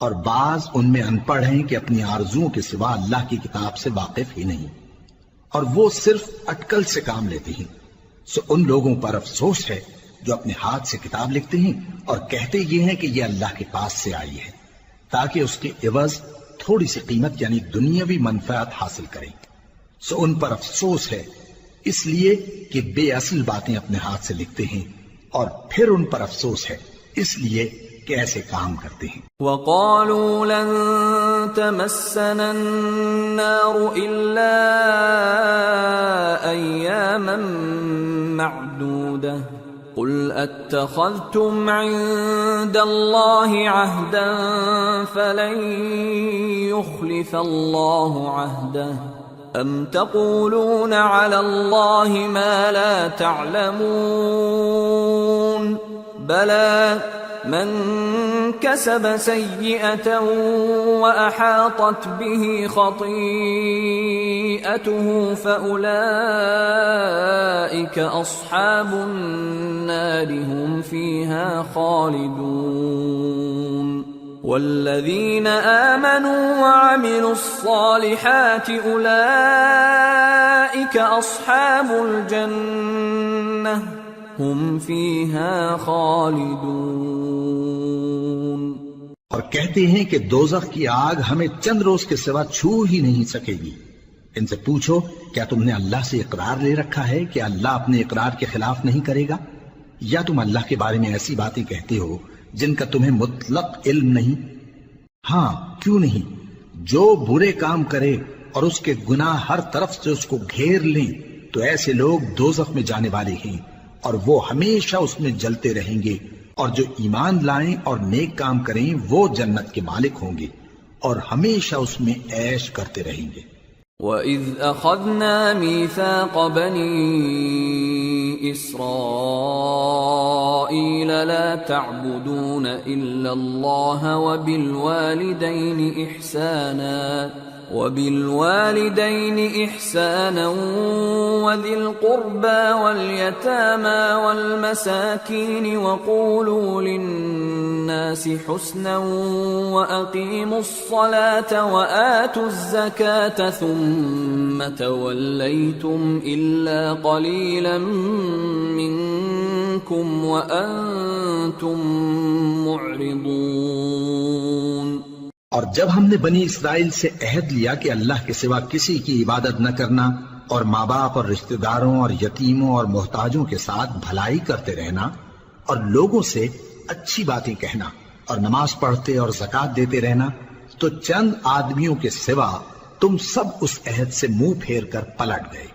اور بعض ان میں ان پڑھ ہیں کہ اپنی آرزوؤں کے سوا اللہ کی کتاب سے واقف ہی نہیں، اور وہ صرف اٹکل سے کام لیتے ہیں، سو ان لوگوں پر افسوس ہے جو اپنے ہاتھ سے کتاب لکھتے ہیں اور کہتے یہ ہیں کہ یہ اللہ کے پاس سے آئی ہے تاکہ اس کے عوض تھوڑی سی قیمت یعنی دنیاوی منفعت حاصل کریں، سو ان پر افسوس ہے اس لیے کہ بے اصل باتیں اپنے ہاتھ سے لکھتے ہیں، اور پھر ان پر افسوس ہے اس لیے کہ ایسے کام کرتے ہیں۔ وَقَالُوا لَن تَمَسَّنَا النَّارُ إِلَّا أَيَّامًا مَّعْدُودَةً قُلْ أَتَّخَذْتُمْ عِندَ اللَّهِ عَهْدًا فَلَن يُخْلِفَ اللَّهُ عَهْدَهُ أَمْ تَقُولُونَ عَلَى اللَّهِ مَا لَا تَعْلَمُونَ بَلَى من كسب سيئة وأحاطت به خطيئته فأولئك أصحاب النار هم فيها خالدون والذين آمنوا وعملوا الصالحات أولئك أصحاب الجنة ہم فیہا خالدون۔ اور کہتے ہیں کہ دوزخ کی آگ ہمیں چند روز کے سوا چھو ہی نہیں سکے گی۔ ان سے پوچھو کیا تم نے اللہ سے اقرار لے رکھا ہے کہ اللہ اپنے اقرار کے خلاف نہیں کرے گا، یا تم اللہ کے بارے میں ایسی باتیں کہتے ہو جن کا تمہیں مطلق علم نہیں؟ ہاں کیوں نہیں، جو برے کام کرے اور اس کے گناہ ہر طرف سے اس کو گھیر لیں تو ایسے لوگ دوزخ میں جانے والے ہیں، اور وہ ہمیشہ اس میں جلتے رہیں گے، اور جو ایمان لائیں اور نیک کام کریں وہ جنت کے مالک ہوں گے اور ہمیشہ اس میں عیش کرتے رہیں گے۔ وَإِذْ أَخَذْنَا مِيثَاقَ بَنِي إِسْرَائِيلَ لَا تَعْبُدُونَ إِلَّا اللَّهَ وَبِالْوَالِدَيْنِ إِحْسَانًا وَذِي الْقُرْبَى وَالْيَتَامَى وَالْمَسَاكِينِ وَقُولُوا لِلنَّاسِ حُسْنًا وَأَقِيمُوا الصَّلَاةَ وَآتُوا الزَّكَاةَ ثُمَّ تَوَلَّيْتُمْ إِلَّا قَلِيلًا مِّنكُمْ وَأَنتُمْ مُعْرِضُونَ۔ اور جب ہم نے بنی اسرائیل سے عہد لیا کہ اللہ کے سوا کسی کی عبادت نہ کرنا، اور ماں باپ اور رشتہ داروں اور یتیموں اور محتاجوں کے ساتھ بھلائی کرتے رہنا، اور لوگوں سے اچھی باتیں کہنا، اور نماز پڑھتے اور زکوٰۃ دیتے رہنا، تو چند آدمیوں کے سوا تم سب اس عہد سے منہ پھیر کر پلٹ گئے۔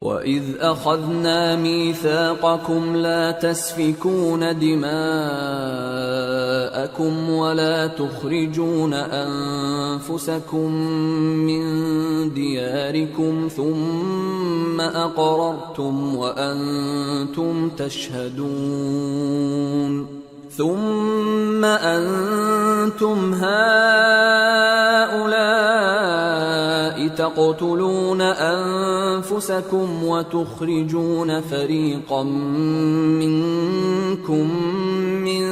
وَإِذْ أَخَذْنَا مِيثَاقَكُمْ لَا تَسْفِكُونَ دِمَاءَكُمْ وَلَا تُخْرِجُونَ أَنفُسَكُمْ مِنْ دِيَارِكُمْ ثُمَّ أَقْرَرْتُمْ وَأَنْتُمْ تَشْهَدُونَ ثُمَّ أَنْتُمْ هَؤُلَاءِ تَقْتُلُونَ أَنفُسَكُمْ وَتُخْرِجُونَ فَرِيقًا مِّنكُم مِّن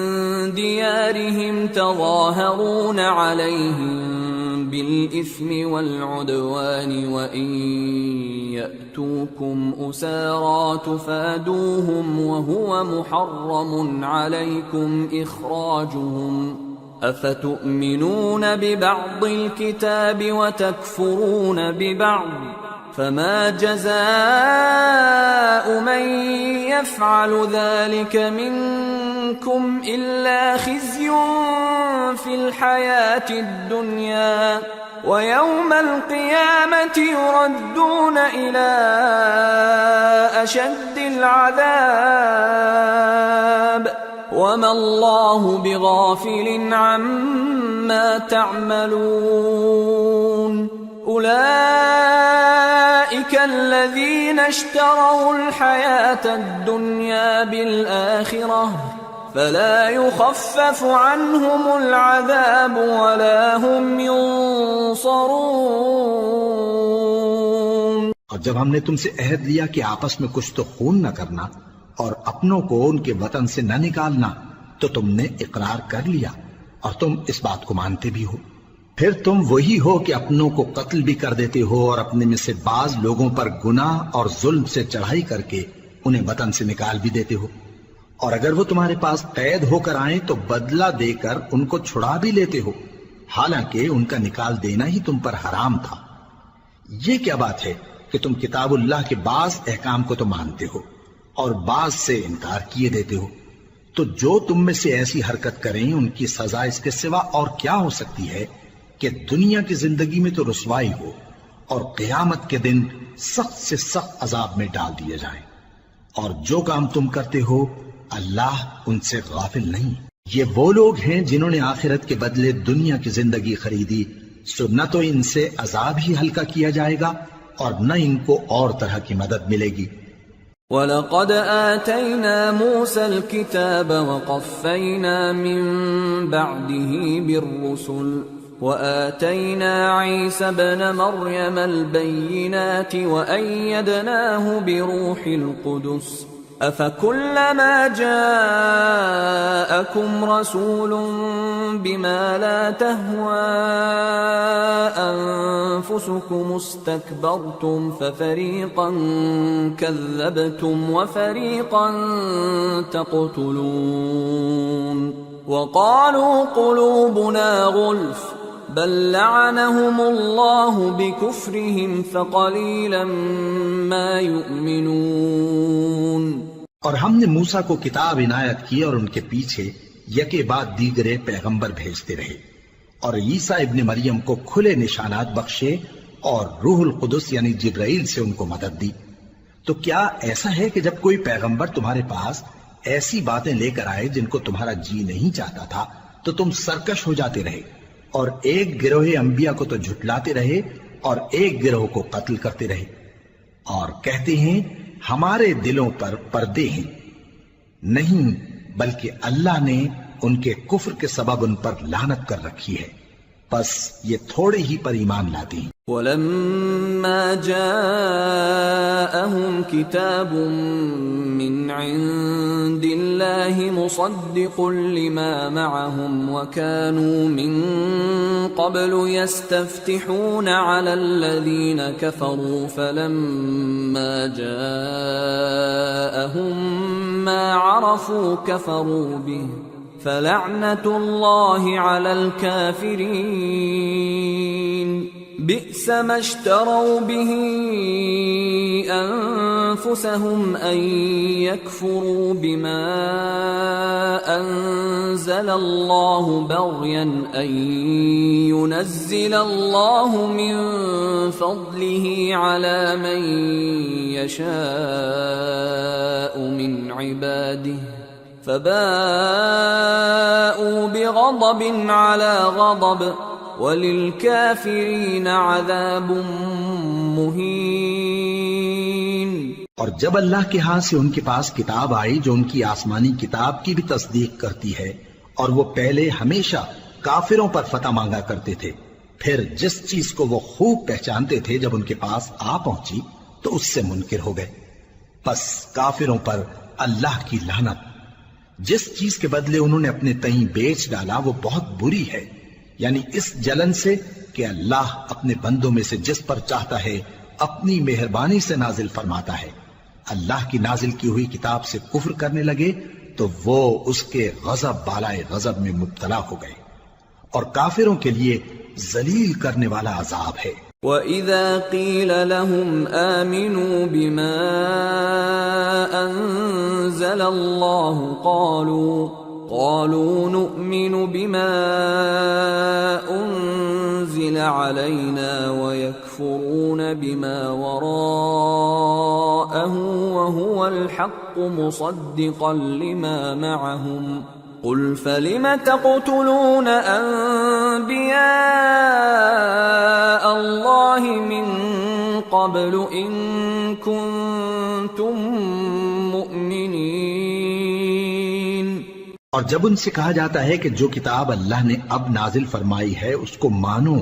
دِيَارِهِمْ تَظَاهَرُونَ عَلَيْهِم بِالْإِثْمِ وَالْعُدْوَانِ وَإِن يَأْتُوكُمْ أُسَارَىٰ تُفَادُوهُمْ وَهُوَ مُحَرَّمٌ عَلَيْكُمْ إِخْرَاجُهُمْ أَفَتُؤْمِنُونَ بِبَعْضِ الْكِتَابِ وَتَكْفُرُونَ بِبَعْضٍ فما جزاء من يفعل ذلك منكم إلا خزي في الحياة الدنيا ويوم القيامة يردون إلى أشد العذاب وما الله بغافل عما تعملون أولئك الذين اشتروا الحياة الدنيا بالآخرة فلا يخفف عنهم العذاب ولا هم ينصرون۔ اور جب ہم نے تم سے عہد لیا کہ آپس میں کچھ تو خون نہ کرنا اور اپنوں کو ان کے وطن سے نہ نکالنا، تو تم نے اقرار کر لیا اور تم اس بات کو مانتے بھی ہو۔ پھر تم وہی ہو کہ اپنوں کو قتل بھی کر دیتے ہو اور اپنے میں سے بعض لوگوں پر گناہ اور ظلم سے چڑھائی کر کے انہیں وطن سے نکال بھی دیتے ہو، اور اگر وہ تمہارے پاس قید ہو کر آئیں تو بدلہ دے کر ان کو چھڑا بھی لیتے ہو، حالانکہ ان کا نکال دینا ہی تم پر حرام تھا۔ یہ کیا بات ہے کہ تم کتاب اللہ کے بعض احکام کو تو مانتے ہو اور بعض سے انکار کیے دیتے ہو؟ تو جو تم میں سے ایسی حرکت کریں ان کی سزا اس کے سوا اور کیا ہو سکتی ہے کہ دنیا کی زندگی میں تو رسوائی ہو اور قیامت کے دن سخت سے سخت عذاب میں ڈال دیے جائیں۔ اور جو کام تم کرتے ہو اللہ ان سے غافل نہیں۔ یہ وہ لوگ ہیں جنہوں نے آخرت کے بدلے دنیا کی زندگی خریدی، سو نہ تو ان سے عذاب ہی ہلکا کیا جائے گا اور نہ ان کو اور طرح کی مدد ملے گی۔ وَلَقَدْ آتَيْنَا مُوسَى الْكِتَابَ وَقَفَّيْنَا مِن بَعْدِهِ بِالرُّسُلِ وَآتَيْنَا عِيسَى ابْنَ مَرْيَمَ الْبَيِّنَاتِ وَأَيَّدْنَاهُ بِرُوحِ الْقُدُسِ أَفَكُلَّمَا جَاءَكُمْ رَسُولٌ بِمَا لَا تَهْوَى أَنفُسُكُمُ اسْتَكْبَرْتُمْ فَفَرِيقًا كَذَّبْتُمْ وَفَرِيقًا تَقْتُلُونَ وَقَالُوا قُلُوبُنَا غُلْفٌ بَل لَّعَنَهُمُ اللَّهُ بِكُفْرِهِمْ فَقَلِيلًا مَّا يُؤْمِنُونَ۔ اور ہم نے موسیٰ کو کتاب عنایت کی اور ان کے پیچھے یکے بعد دیگرے پیغمبر بھیجتے رہے، اور عیسیٰ ابن مریم کو کھلے نشانات بخشے اور روح القدس یعنی جبرائیل سے ان کو مدد دی۔ تو کیا ایسا ہے کہ جب کوئی پیغمبر تمہارے پاس ایسی باتیں لے کر آئے جن کو تمہارا جی نہیں چاہتا تھا تو تم سرکش ہو جاتے رہے، اور ایک گروہ انبیاء کو تو جھٹلاتے رہے اور ایک گروہ کو قتل کرتے رہے، اور کہتے ہیں ہمارے دلوں پر پردے ہیں؟ نہیں، بلکہ اللہ نے ان کے کفر کے سبب ان پر لعنت کر رکھی ہے، پس یہ تھوڑے ہی پر ایمان لاتے ہیں۔ وَلَمَّا جَاءَهُمْ كِتَابٌ مِّنْ عِندِ اللَّهِ مُصَدِّقٌ لِّمَا مَعَهُمْ وَكَانُوا مِن قَبْلُ يَسْتَفْتِحُونَ عَلَى الَّذِينَ كَفَرُوا فَلَمَّا جَاءَهُم مَّا عَرَفُوا كَفَرُوا بِهِ فَلَعْنَةُ اللَّهِ عَلَى الْكَافِرِينَ بئس ما اشتروا به أنفسهم أن يكفروا بما أنزل الله بغيا أن ينزل الله من فضله على من يشاء من عباده فباءوا بغضب على غضب وَلِلْكَافِرِينَ عَذَابٌ مُّهِينٌ۔ اور جب اللہ کے ہاں سے ان کے پاس کتاب آئی جو ان کی آسمانی کتاب کی بھی تصدیق کرتی ہے، اور وہ پہلے ہمیشہ کافروں پر فتح مانگا کرتے تھے، پھر جس چیز کو وہ خوب پہچانتے تھے جب ان کے پاس آ پہنچی تو اس سے منکر ہو گئے، پس کافروں پر اللہ کی لعنت۔ جس چیز کے بدلے انہوں نے اپنے تئیں بیچ ڈالا وہ بہت بری ہے، یعنی اس جلن سے کہ اللہ اپنے بندوں میں سے جس پر چاہتا ہے اپنی مہربانی سے نازل فرماتا ہے۔ اللہ کی نازل کی ہوئی کتاب سے کفر کرنے لگے تو وہ اس کے غضب بالائے غضب میں مبتلا ہو گئے، اور کافروں کے لیے ذلیل کرنے والا عذاب ہے۔ وَإِذَا قِيلَ لَهُمْ آمِنُوا بِمَا أَنزَلَ اللَّهُ قَالُوا نُؤْمِنُ بِمَا أُنزِلَ عَلَيْنَا وَيَكْفُرُونَ بِمَا وَرَاءَهُ وَهُوَ الْحَقُّ مُصَدِّقًا لِمَا مَعَهُمْ قُلْ فَلِمَ تَقْتُلُونَ أَنبِيَاءَ اللَّهِ مِن قَبْلُ إِن كُنتُم مُّؤْمِنِينَ۔ اور جب ان سے کہا جاتا ہے کہ جو کتاب اللہ نے اب نازل فرمائی ہے اس کو مانو،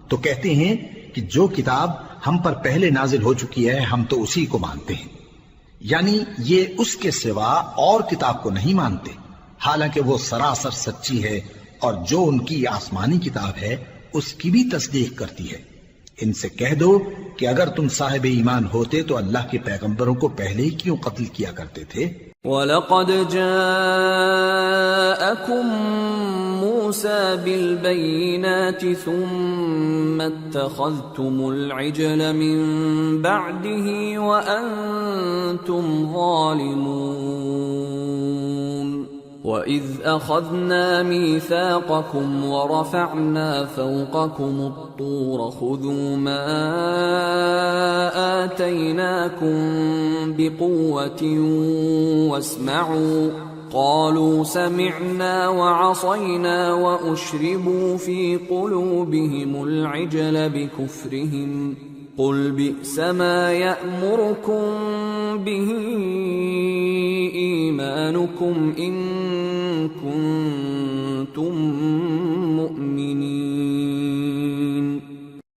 تو کہتے ہیں کہ جو کتاب ہم پر پہلے نازل ہو چکی ہے ہم تو اسی کو مانتے ہیں، یعنی یہ اس کے سوا اور کتاب کو نہیں مانتے، حالانکہ وہ سراسر سچی ہے، اور جو ان کی آسمانی کتاب ہے اس کی بھی تصدیق کرتی ہے۔ ان سے کہہ دو کہ اگر تم صاحب ایمان ہوتے تو اللہ کے پیغمبروں کو پہلے ہی کیوں قتل کیا کرتے تھے؟ وَلَقَدْ جَاءَكُم مُوسَى بِالْبَيِّنَاتِ ثُمَّ اتَّخَذْتُمُ الْعِجْلَ مِن بَعْدِهِ وَأَنتُمْ ظَالِمُونَ وَإِذْ أَخَذْنَا مِيثَاقَكُمْ وَرَفَعْنَا فَوْقَكُمُ الطُّورَ خُذُوا مَا آتَيْنَاكُمْ بِقُوَّةٍ وَاسْمَعُوا قَالُوا سَمِعْنَا وَعَصَيْنَا وَأُشْرِبُوا فِي قُلُوبِهِمُ الْعِجْلَ بِكُفْرِهِمْ قُلْ بِئْسَ مَا يَأْمُرُكُمْ بِهِ إِيمَانُكُمْ إِن كُنتُم مُّؤْمِنِينَ۔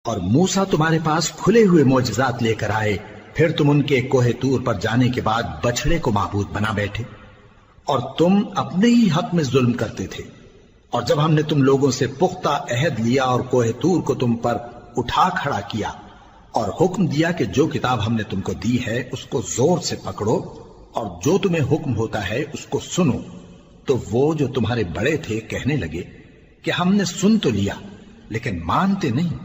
اور موسیٰ تمہارے پاس کھلے ہوئے معجزات لے کر آئے، پھر تم ان کے کوہ طور پر جانے کے بعد بچڑے کو معبود بنا بیٹھے، اور تم اپنے ہی حق میں ظلم کرتے تھے۔ اور جب ہم نے تم لوگوں سے پختہ عہد لیا اور کوہ طور کو تم پر اٹھا کھڑا کیا اور حکم دیا کہ جو کتاب ہم نے تم کو دی ہے اس کو زور سے پکڑو اور جو تمہیں حکم ہوتا ہے اس کو سنو، تو وہ جو تمہارے بڑے تھے کہنے لگے کہ ہم نے سن تو لیا لیکن مانتے نہیں،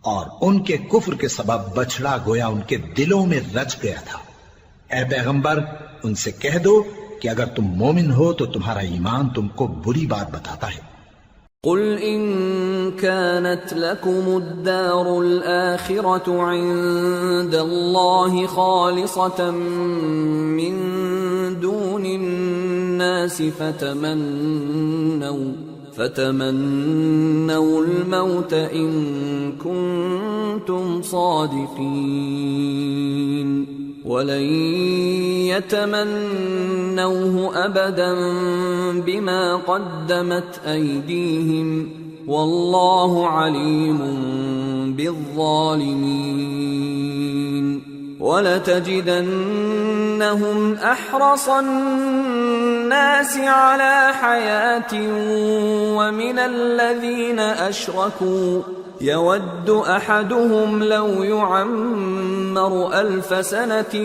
اور ان کے کفر کے سبب بچڑا گویا ان کے دلوں میں رچ گیا تھا۔ اے پیغمبر ان سے کہہ دو کہ اگر تم مومن ہو تو تمہارا ایمان تم کو بری بات بتاتا ہے۔ قل إن كانت لكم الدار الآخرة عند الله خالصة من دون الناس فتمنوا الموت إن كنتم صادقين ولن يتمنوه أبدا بما قدمت أيديهم والله عليم بالظالمين ولتجدنهم أحرص الناس على حياة ومن الذين أشركوا يود أحدهم لو يعمر 1000 سنة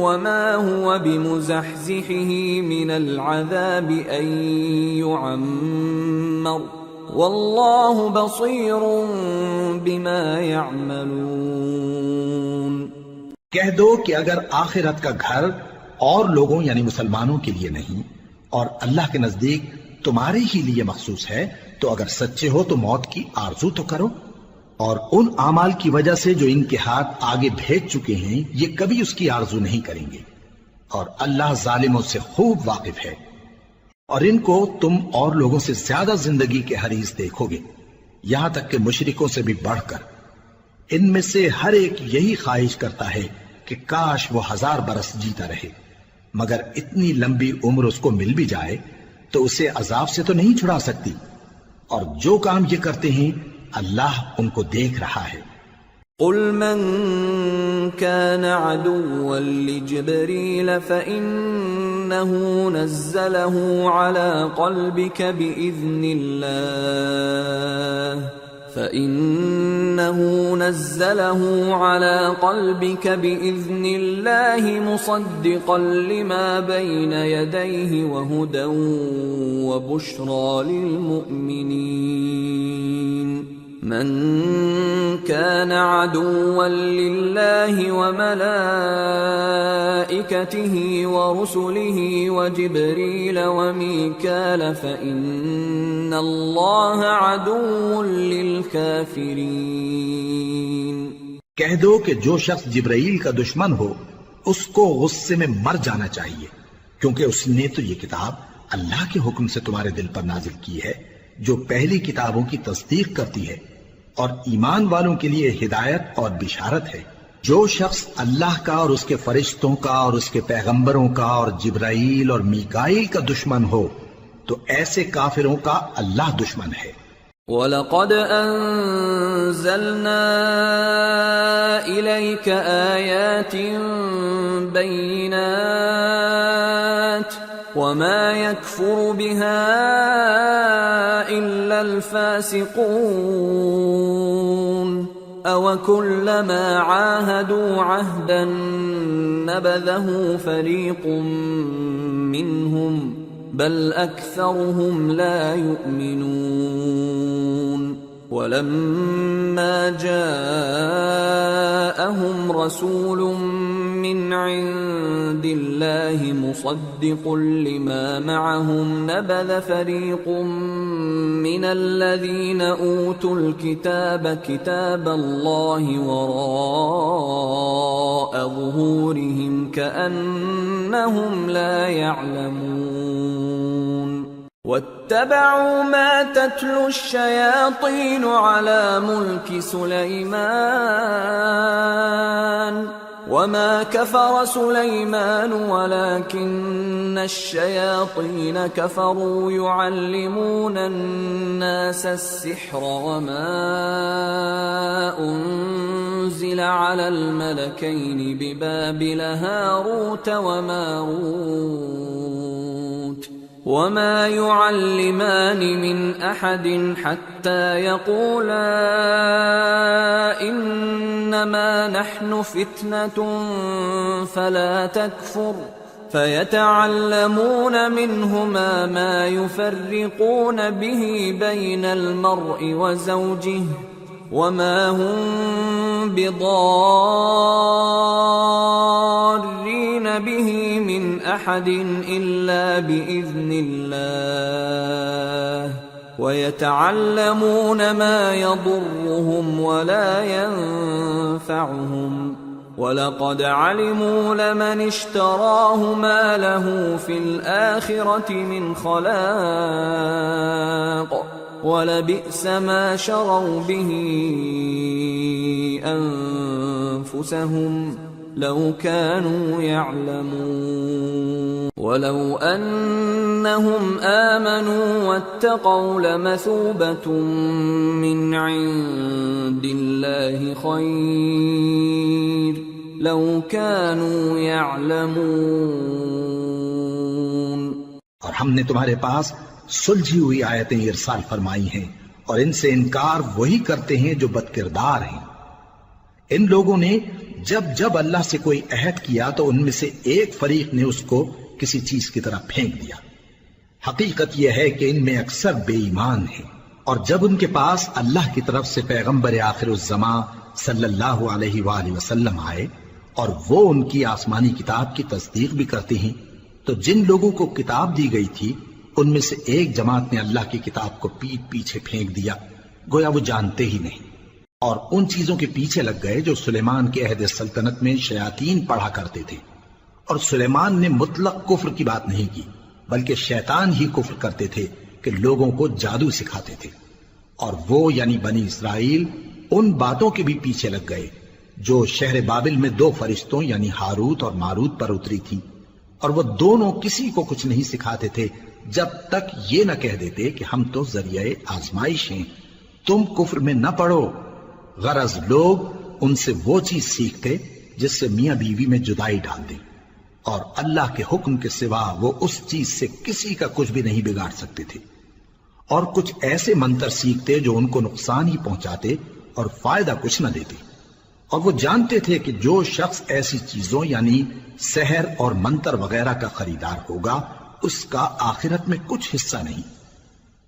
وما هو بمزحزحه من العذاب أن يعمر والله بصير بما يعملون۔ کہہ دو کہ اگر آخرت کا گھر اور لوگوں یعنی مسلمانوں کے لیے نہیں اور اللہ کے نزدیک تمہارے ہی لیے مخصوص ہے تو اگر سچے ہو تو موت کی آرزو تو کرو، اور ان اعمال کی وجہ سے جو ان کے ہاتھ آگے بھیج چکے ہیں یہ کبھی اس کی آرزو نہیں کریں گے، اور اللہ ظالموں سے خوب واقف ہے۔ اور ان کو تم اور لوگوں سے زیادہ زندگی کے حریص دیکھو گے، یہاں تک کہ مشرکوں سے بھی بڑھ کر۔ ان میں سے ہر ایک یہی خواہش کرتا ہے کہ کاش وہ 1000 برس جیتا رہے، مگر اتنی لمبی عمر اس کو مل بھی جائے تو اسے عذاب سے تو نہیں چھڑا سکتی، اور جو کام یہ کرتے ہیں اللہ ان کو دیکھ رہا ہے۔ قل من كان عدوا لجبريل فإنه نزله على قلبك بإذن الله مصدقا لما بين يديه وهدى وبشرى للمؤمنين۔ من كان عدوا لله وملائكته ورسله وجبريل وميكال فإن الله عدو للكافرين۔ کہہ دو کہ جو شخص جبرائیل کا دشمن ہو اس کو غصے میں مر جانا چاہیے، کیونکہ اس نے تو یہ کتاب اللہ کے حکم سے تمہارے دل پر نازل کی ہے جو پہلی کتابوں کی تصدیق کرتی ہے اور ایمان والوں کے لیے ہدایت اور بشارت ہے۔ جو شخص اللہ کا اور اس کے فرشتوں کا اور اس کے پیغمبروں کا اور جبرائیل اور میکائیل کا دشمن ہو تو ایسے کافروں کا اللہ دشمن ہے۔ وَلَقَدْ أَنزَلْنَا إِلَيْكَ آيَاتٍ بَيِّنَاتٍ وَمَا يَكْفُرُ بِهَا إِلَّا الْفَاسِقُونَ أَوَكُلَّمَا عَاهَدُوا عَهْدًا نَبَذَهُ فَرِيقٌ مِّنْهُمْ بل أكثرهم لا يؤمنون ولما جاءهم رسول من عند الله مصدق لما معهم نبذ فريق من الذين أوتوا الكتاب كتاب الله وراء ظهورهم كأنهم لا يعلمون واتبعوا ما تتلو الشياطين على ملك سليمان وما كفر سليمان ولكن الشياطين كفروا يعلمون الناس السحر وما أنزل على الملكين ببابل هاروت وماروت وما يعلمان من أحد حتى يقولا إنما نحن فتنة فلا تكفر فيتعلمون منهما ما يفرقون به بين المرء وزوجه وما هم بضارين به من أحد إلا بإذن الله ويتعلمون ما يضرهم ولا ينفعهم وَلَقَدْ عَلِمُوا لَمَنِ اشْتَرَاهُ مَا لَهُ فِي الْآخِرَةِ مِنْ خَلَاقٍ وَلَبِئْسَ مَا شَرَوْا بِهِ أَنفُسَهُمْ لَوْ كَانُوا يَعْلَمُونَ وَلَوْ أَنَّهُمْ آمَنُوا وَاتَّقَوْا لَمَثُوبَةٌ مِّنْ عِندِ اللَّهِ خَيْرٌ لَوْ كَانُوا يَعْلَمُونَ۔ اور ہم نے تمہارے پاس سلجھی ہوئی آیتیں ارسال فرمائی ہیں اور ان سے انکار وہی کرتے ہیں جو بدکردار ہیں۔ ان لوگوں نے جب جب اللہ سے کوئی عہد کیا تو ان میں سے ایک فریق نے اس کو کسی چیز کی طرح پھینک دیا۔ حقیقت یہ ہے کہ ان میں اکثر بے ایمان ہیں، اور جب ان کے پاس اللہ کی طرف سے پیغمبر آخر الزمان صلی اللہ علیہ وآلہ وسلم آئے اور وہ ان کی آسمانی کتاب کی تصدیق بھی کرتے ہیں، تو جن لوگوں کو کتاب دی گئی تھی ان میں سے ایک جماعت نے اللہ کی کتاب کو پیٹ پیچھے پھینک دیا، گویا وہ جانتے ہی نہیں، اور ان چیزوں کے پیچھے لگ گئے جو سلیمان کے عہد سلطنت میں شیاطین پڑھا کرتے تھے۔ اور سلیمان نے مطلق کفر کی بات نہیں کی، بلکہ شیطان ہی کفر کرتے تھے کہ لوگوں کو جادو سکھاتے تھے۔ اور وہ یعنی بنی اسرائیل ان باتوں کے بھی پیچھے لگ گئے جو شہر بابل میں دو فرشتوں یعنی ہاروت اور ماروت پر اتری تھی، اور وہ دونوں کسی کو کچھ نہیں سکھاتے تھے جب تک یہ نہ کہہ دیتے کہ ہم تو ذریعہ آزمائش ہیں، تم کفر میں نہ پڑو۔ غرض لوگ ان سے وہ چیز سیکھتے جس سے میاں بیوی میں جدائی ڈال دیں، اور اللہ کے حکم کے سوا وہ اس چیز سے کسی کا کچھ بھی نہیں بگاڑ سکتے تھے، اور کچھ ایسے منتر سیکھتے جو ان کو نقصان ہی پہنچاتے اور فائدہ کچھ نہ دیتے۔ اور وہ جانتے تھے کہ جو شخص ایسی چیزوں یعنی سحر اور منتر وغیرہ کا خریدار ہوگا اس کا آخرت میں کچھ حصہ نہیں۔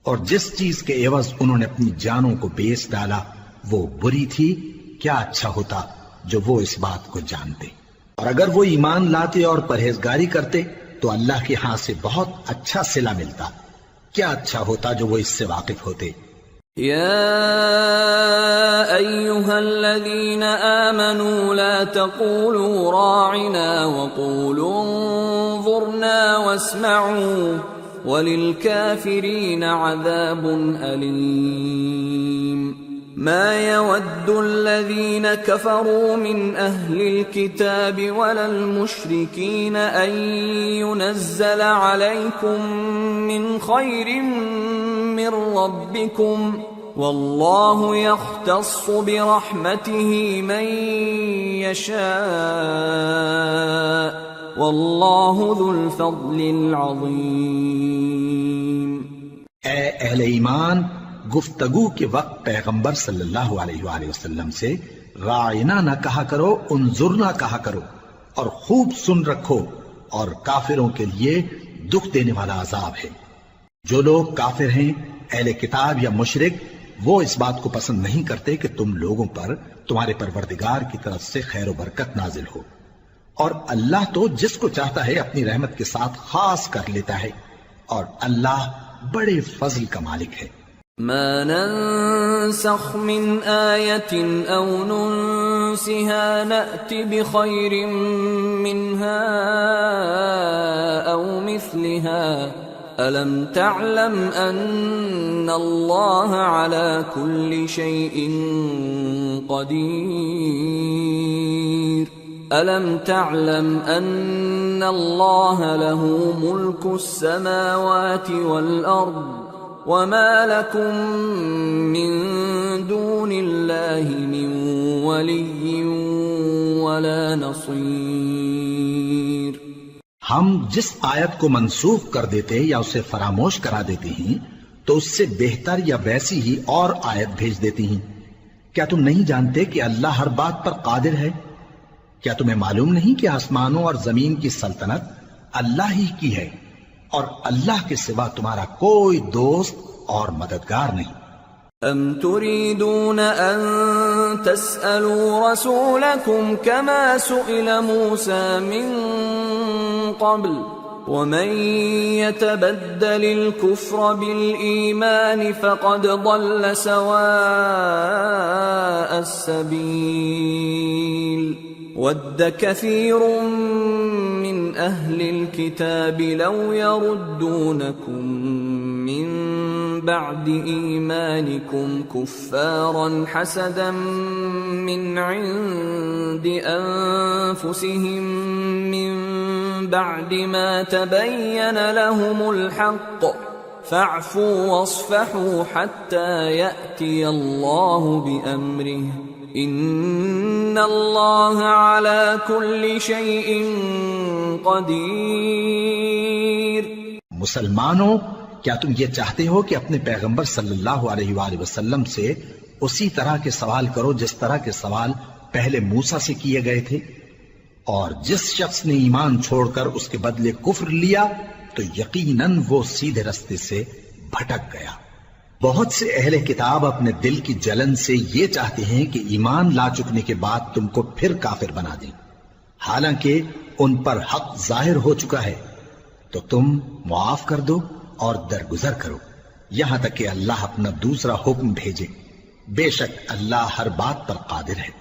اور جس چیز کے عوض انہوں نے اپنی جانوں کو بیچ ڈالا وہ بری تھی، کیا اچھا ہوتا جو وہ اس بات کو جانتے۔ اور اگر وہ ایمان لاتے اور پرہیزگاری کرتے تو اللہ کے ہاں سے بہت اچھا صلہ ملتا، کیا اچھا ہوتا جو وہ اس سے واقف ہوتے۔ يا أيها الذين آمنوا لا تقولوا راعنا وقولوا انظرنا واسمعوا وللكافرين عذاب أليم ما يود الذين كفروا من أهل الكتاب ولا المشركين أن ينزل عليكم من خير من ربكم والله يختص برحمته من يشاء والله ذو الفضل العظيم۔ اے اہل ایمان، گفتگو کے وقت پیغمبر صلی اللہ علیہ وآلہ وسلم سے راعنا نہ کہا کرو، انظرنا کہا کرو، اور خوب سن رکھو، اور کافروں کے لیے دکھ دینے والا عذاب ہے۔ جو لوگ کافر ہیں، اہل کتاب یا مشرک، وہ اس بات کو پسند نہیں کرتے کہ تم لوگوں پر تمہارے پروردگار کی طرف سے خیر و برکت نازل ہو، اور اللہ تو جس کو چاہتا ہے اپنی رحمت کے ساتھ خاص کر لیتا ہے، اور اللہ بڑے فضل کا مالک ہے۔ ما ننسخ من آية أو ننسها نأت بخير منها أو مثلها ألم تعلم أن الله على كل شيء قدير ألم تعلم أن الله له ملك السماوات والأرض وما لكم من دون الله من ولي ولا نصير۔ ہم جس آیت کو منسوخ کر دیتے یا اسے فراموش کرا دیتے ہیں تو اس سے بہتر یا ویسی ہی اور آیت بھیج دیتی ہیں۔ کیا تم نہیں جانتے کہ اللہ ہر بات پر قادر ہے؟ کیا تمہیں معلوم نہیں کہ آسمانوں اور زمین کی سلطنت اللہ ہی کی ہے، اور اللہ کے سوا تمہارا کوئی دوست اور مددگار نہیں۔ ام تريدون ان تسألوا رسولكم كما سئل موسى من قبل ومن يتبدل الكفر بالإيمان فقد ضل سواء السبيل ود كثير من أهل الكتاب لو يردونكم من بعد إيمانكم كفارا حسدا من عند أنفسهم من بعد ما تبين لهم الحق فاعفوا واصفحوا حتى يأتي الله بأمره ان اللہ علی کل شیء قدیر۔ مسلمانوں، کیا تم یہ چاہتے ہو کہ اپنے پیغمبر صلی اللہ علیہ وآلہ وسلم سے اسی طرح کے سوال کرو جس طرح کے سوال پہلے موسیٰ سے کیے گئے تھے؟ اور جس شخص نے ایمان چھوڑ کر اس کے بدلے کفر لیا تو یقیناً وہ سیدھے رستے سے بھٹک گیا۔ بہت سے اہل کتاب اپنے دل کی جلن سے یہ چاہتے ہیں کہ ایمان لا چکنے کے بعد تم کو پھر کافر بنا دیں، حالانکہ ان پر حق ظاہر ہو چکا ہے۔ تو تم معاف کر دو اور درگزر کرو یہاں تک کہ اللہ اپنا دوسرا حکم بھیجے، بے شک اللہ ہر بات پر قادر ہے۔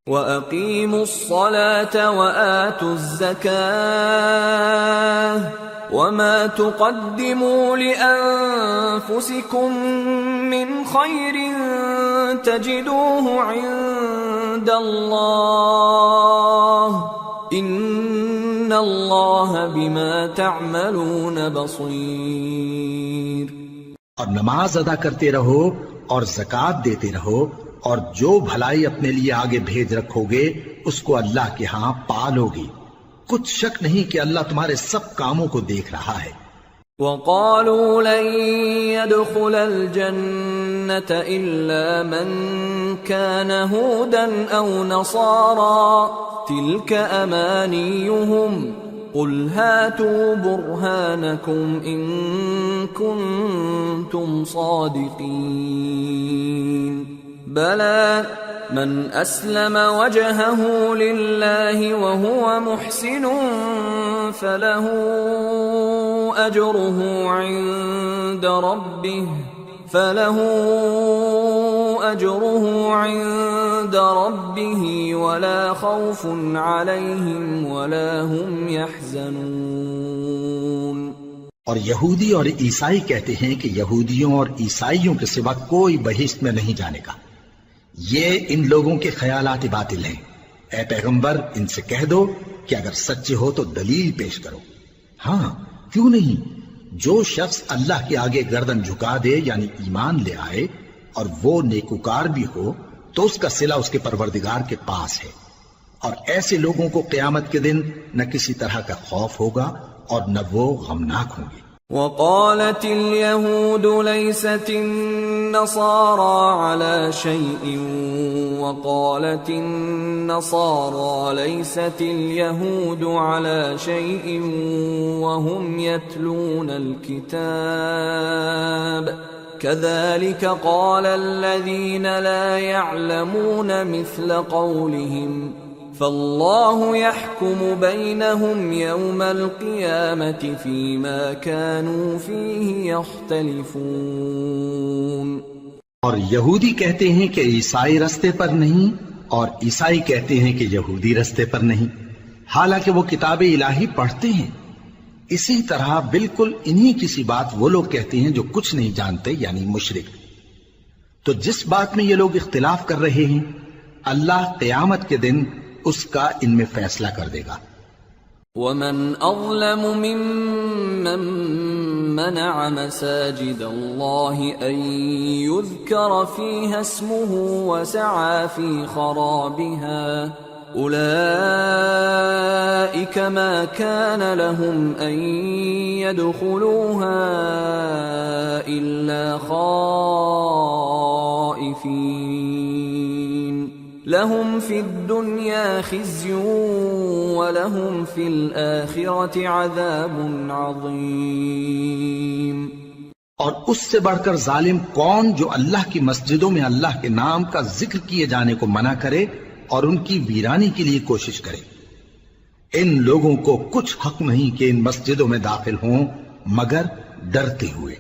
وَأَقِيمُوا الصَّلَاةَ وَآتُوا الزَّكَاةَ وَمَا تُقَدِّمُوا لِأَنفُسِكُم مِّنْ خَيْرٍ تَجِدُوهُ عِندَ اللَّهِ إِنَّ اللَّهَ بِمَا تَعْمَلُونَ بَصِيرٌ۔ اور نماز ادا کرتے رہو اور زکوٰۃ دیتے رہو، اور جو بھلائی اپنے لیے آگے بھیج رکھو گے اس کو اللہ کے ہاں پالو گے، کچھ شک نہیں کہ اللہ تمہارے سب کاموں کو دیکھ رہا ہے۔ وَقَالُوا لَن يَدْخُلَ الْجَنَّةَ إِلَّا مَن كَانَ هُودًا أَوْ نَصَارَىٰ تِلْكَ أَمَانِيُّهُمْ قُلْ هَاتُوا بُرْهَانَكُمْ إِن كُنتُمْ كنتم صادقين بلى من أسلم وجهه لله وهو محسن فله أجره عند ربه ولا خوف عليهم ولا هم يحزنون۔ اور یہودی اور عیسائی کہتے ہیں کہ یہودیوں اور عیسائیوں کے سوا کوئی بہشت میں نہیں جانے کا۔ یہ ان لوگوں کے خیالات باطل ہیں۔ اے پیغمبر ان سے کہہ دو کہ اگر سچے ہو تو دلیل پیش کرو۔ ہاں کیوں نہیں، جو شخص اللہ کے آگے گردن جھکا دے یعنی ایمان لے آئے اور وہ نیکوکار بھی ہو تو اس کا صلہ اس کے پروردگار کے پاس ہے، اور ایسے لوگوں کو قیامت کے دن نہ کسی طرح کا خوف ہوگا اور نہ وہ غمناک ہوں گے۔ وقالت اليهود ليست النصارى على شيء وقالت النصارى ليست اليهود على شيء وهم يتلون الكتاب كذلك قال الذين لا يعلمون مثل قولهم فالله يحكم بينهم يوم القيامة فيما كانوا فيه يختلفون۔ اور یہودی کہتے ہیں کہ عیسائی رستے پر نہیں، اور عیسائی کہتے ہیں کہ یہودی رستے پر نہیں، حالانکہ وہ کتاب الہی پڑھتے ہیں۔ اسی طرح بالکل انہی کسی بات وہ لوگ کہتے ہیں جو کچھ نہیں جانتے یعنی مشرک۔ تو جس بات میں یہ لوگ اختلاف کر رہے ہیں اللہ قیامت کے دن اس کا ان میں فیصلہ کر دے گا۔ ومن اظلم ممن منع مساجد الله ان يذكر فيها اسمه وسعى في خرابها اولئك ما كان لهم ان يدخلوها الا خائفين لهم في الدنيا خزي ولهم في الآخرة عذاب عظيم۔ اور اس سے بڑھ کر ظالم کون جو اللہ کی مسجدوں میں اللہ کے نام کا ذکر کیے جانے کو منع کرے اور ان کی ویرانی کے لیے کوشش کرے۔ ان لوگوں کو کچھ حق نہیں کہ ان مسجدوں میں داخل ہوں مگر ڈرتے ہوئے۔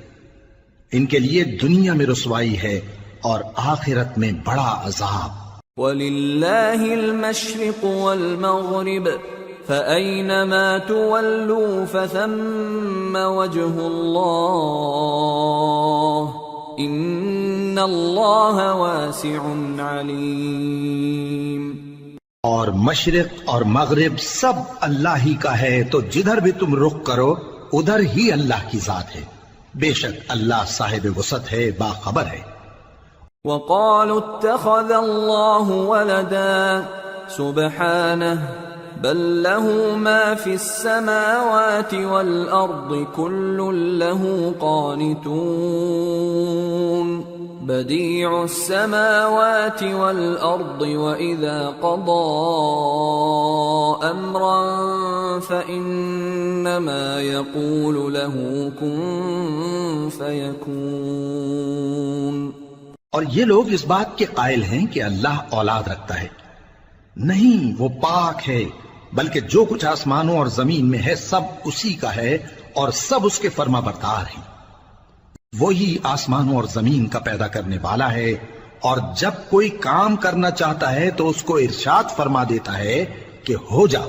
ان کے لیے دنیا میں رسوائی ہے اور آخرت میں بڑا عذاب۔ وَلِلَّهِ الْمَشْرِقُ وَالْمَغْرِبُ فَأَيْنَمَا تُوَلُّوا فَثَمَّ وَجْهُ اللَّهِ إِنَّ اللَّهَ وَاسِعٌ عَلِيمٌ۔ اور مشرق اور مغرب سب اللہ ہی کا ہے، تو جدھر بھی تم رخ کرو ادھر ہی اللہ کی ذات ہے، بے شک اللہ صاحب وسعت ہے، باخبر ہے۔ وقالوا اتخذ الله ولدا سبحانه بل له ما في السماوات والأرض كل له قانتون بديع السماوات والأرض وإذا قضى أمرا فإنما يقول له كن فيكون۔ اور یہ لوگ اس بات کے قائل ہیں کہ اللہ اولاد رکھتا ہے، نہیں، وہ پاک ہے، بلکہ جو کچھ آسمانوں اور زمین میں ہے سب اسی کا ہے اور سب اس کے فرما بردار ہیں۔ وہی آسمانوں اور زمین کا پیدا کرنے والا ہے، اور جب کوئی کام کرنا چاہتا ہے تو اس کو ارشاد فرما دیتا ہے کہ ہو جا،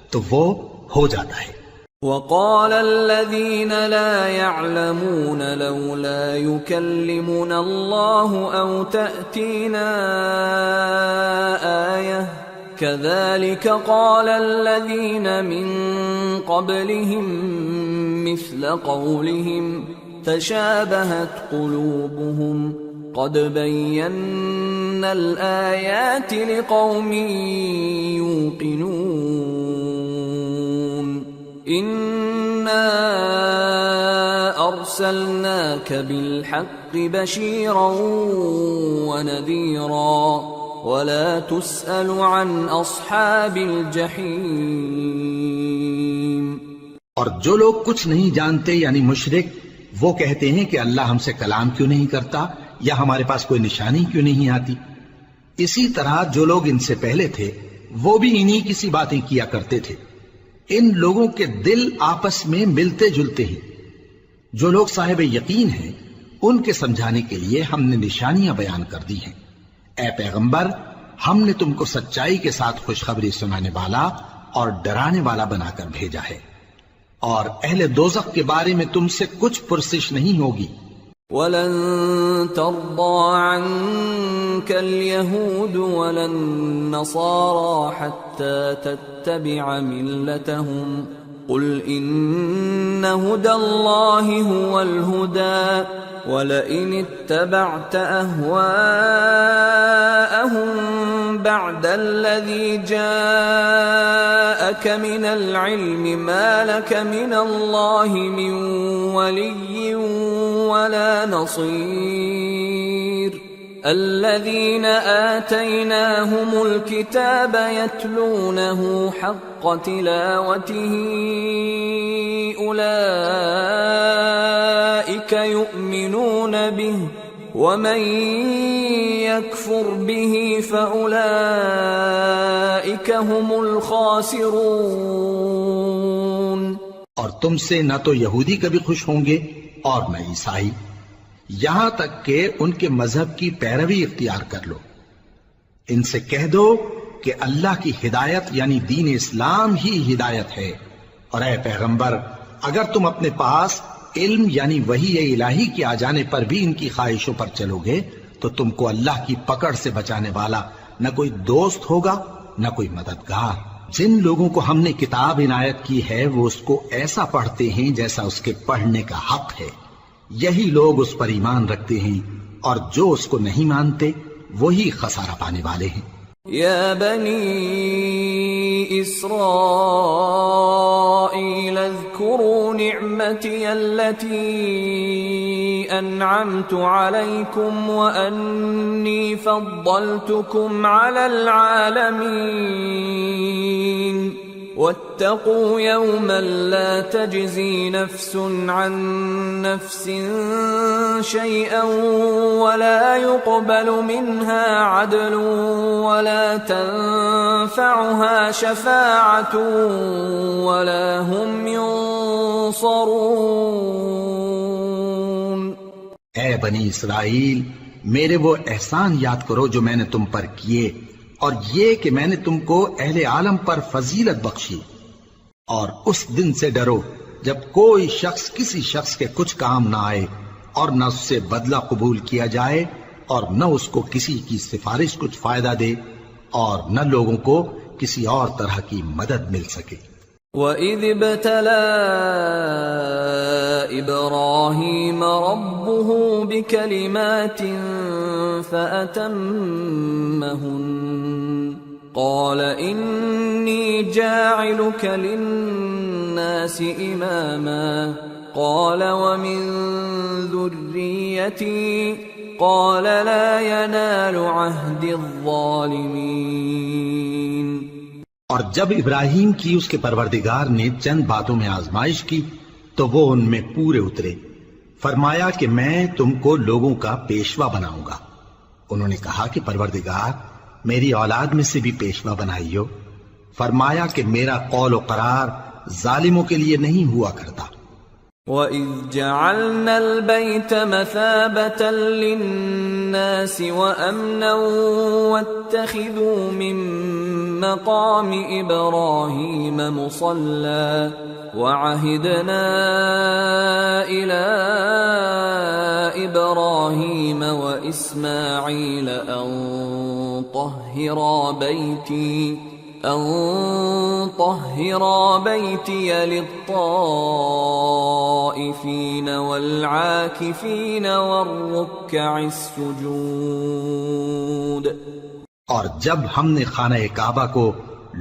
تو وہ ہو جاتا ہے۔ وقال الذين لا يعلمون لولا يكلمنا الله أو تأتينا آية كذلك قال الذين من قبلهم مثل قولهم تشابهت قلوبهم قد بينا الآيات لقوم يوقنون إنا أرسلناك بالحق بشيرا ونذيرا ولا تسأل عن أصحاب الجحيم۔ اور جو لوگ کچھ نہیں جانتے یعنی مشرک، وہ کہتے ہیں کہ اللہ ہم سے کلام کیوں نہیں کرتا یا ہمارے پاس کوئی نشانی کیوں نہیں آتی. اسی طرح جو لوگ ان سے پہلے تھے وہ بھی انہی کسی باتیں کیا کرتے تھے. ان لوگوں کے دل آپس میں ملتے جلتے ہیں. جو لوگ صاحب یقین ہیں ان کے سمجھانے کے لیے ہم نے نشانیاں بیان کر دی ہیں. اے پیغمبر، ہم نے تم کو سچائی کے ساتھ خوشخبری سنانے والا اور ڈرانے والا بنا کر بھیجا ہے، اور اہل دوزخ کے بارے میں تم سے کچھ پرسش نہیں ہوگی. وَلَن تَرْضَىٰ عَنكَ الْيَهُودُ وَلَا النَّصَارَىٰ حَتَّىٰ تَتَّبِعَ مِلَّتَهُمْ قُلْ إِنَّ هُدَى اللَّهِ هُوَ الْهُدَىٰ وَلَئِنِ اتَّبَعْتَ أَهْوَاءَهُم بَعْدَ الَّذِي جَاءَكَ مِنَ الْعِلْمِ مَا لَكَ مِنَ اللَّهِ مِن وَلِيٍّ وَلَا نَصِيرٍ. الَّذِينَ آتَيْنَاهُمُ الْكِتَابَ يَتْلُونَهُ حَقَّ تِلَاوَتِهِ أُولَئِكَ يُؤْمِنُونَ بِهِ وَمَن يَكْفُرْ بِهِ فَأُولَئِكَ هُمُ الْخَاسِرُونَ. اور تم سے نہ تو یہودی کبھی خوش ہوں گے اور نہ عیسائی، یہاں تک کہ ان کے مذہب کی پیروی اختیار کر لو. ان سے کہہ دو کہ اللہ کی ہدایت یعنی دین اسلام ہی ہدایت ہے. اور اے پیغمبر، اگر تم اپنے پاس علم یعنی وحی الہی کے آ جانے پر بھی ان کی خواہشوں پر چلو گے تو تم کو اللہ کی پکڑ سے بچانے والا نہ کوئی دوست ہوگا نہ کوئی مددگار. جن لوگوں کو ہم نے کتاب عنایت کی ہے وہ اس کو ایسا پڑھتے ہیں جیسا اس کے پڑھنے کا حق ہے. یہی لوگ اس پر ایمان رکھتے ہیں، اور جو اس کو نہیں مانتے وہی خسارہ پانے والے ہیں. یا بنی اسرائیل اذکروا نعمتی التي انعمت علیکم وانی فضلتکم علی العالمین واتقوا يوما لا تجزي نفس عن نفس شيئا ولا يقبل منها عدل ولا تنفعها شفاعة ولا هم ينصرون. اے بنی اسرائیل، میرے وہ احسان یاد کرو جو میں نے تم پر کیے، اور یہ کہ میں نے تم کو اہل عالم پر فضیلت بخشی. اور اس دن سے ڈرو جب کوئی شخص کسی شخص کے کچھ کام نہ آئے، اور نہ اس سے بدلہ قبول کیا جائے، اور نہ اس کو کسی کی سفارش کچھ فائدہ دے، اور نہ لوگوں کو کسی اور طرح کی مدد مل سکے. وَإِذِ ابْتَلَىٰ إِبْرَاهِيمَ رَبُّهُ بِكَلِمَاتٍ فَأَتَمَّهُنَّ قَالَ إِنِّي جَاعِلُكَ لِلنَّاسِ إِمَامًا قَالَ وَمِن ذُرِّيَّتِي قَالَ لَا يَنَالُ عَهْدِ الظَّالِمِينَ. اور جب ابراہیم کی اس کے پروردگار نے چند باتوں میں آزمائش کی تو وہ ان میں پورے اترے. فرمایا کہ میں تم کو لوگوں کا پیشوا بناؤں گا. انہوں نے کہا کہ پروردگار میری اولاد میں سے بھی پیشوا بنائیو. فرمایا کہ میرا قول و قرار ظالموں کے لیے نہیں ہوا کرتا. وَإِذْ جَعَلْنَا الْبَيْتَ مَثَابَةً لِلنَّاسِ وَأَمْنًا وَاتَّخِذُوا مِن مَّقَامِ إِبْرَاهِيمَ مُصَلًّى وَعَهِدْنَا إِلَىٰ إِبْرَاهِيمَ وَإِسْمَاعِيلَ أَن طَهِّرَا بَيْتِيَ لِلطَّائِفِينَ وَالْعَاكِفِينَ وَالرُّكَّعِ السُّجُودِ. اور جب ہم نے خانہ کعبہ کو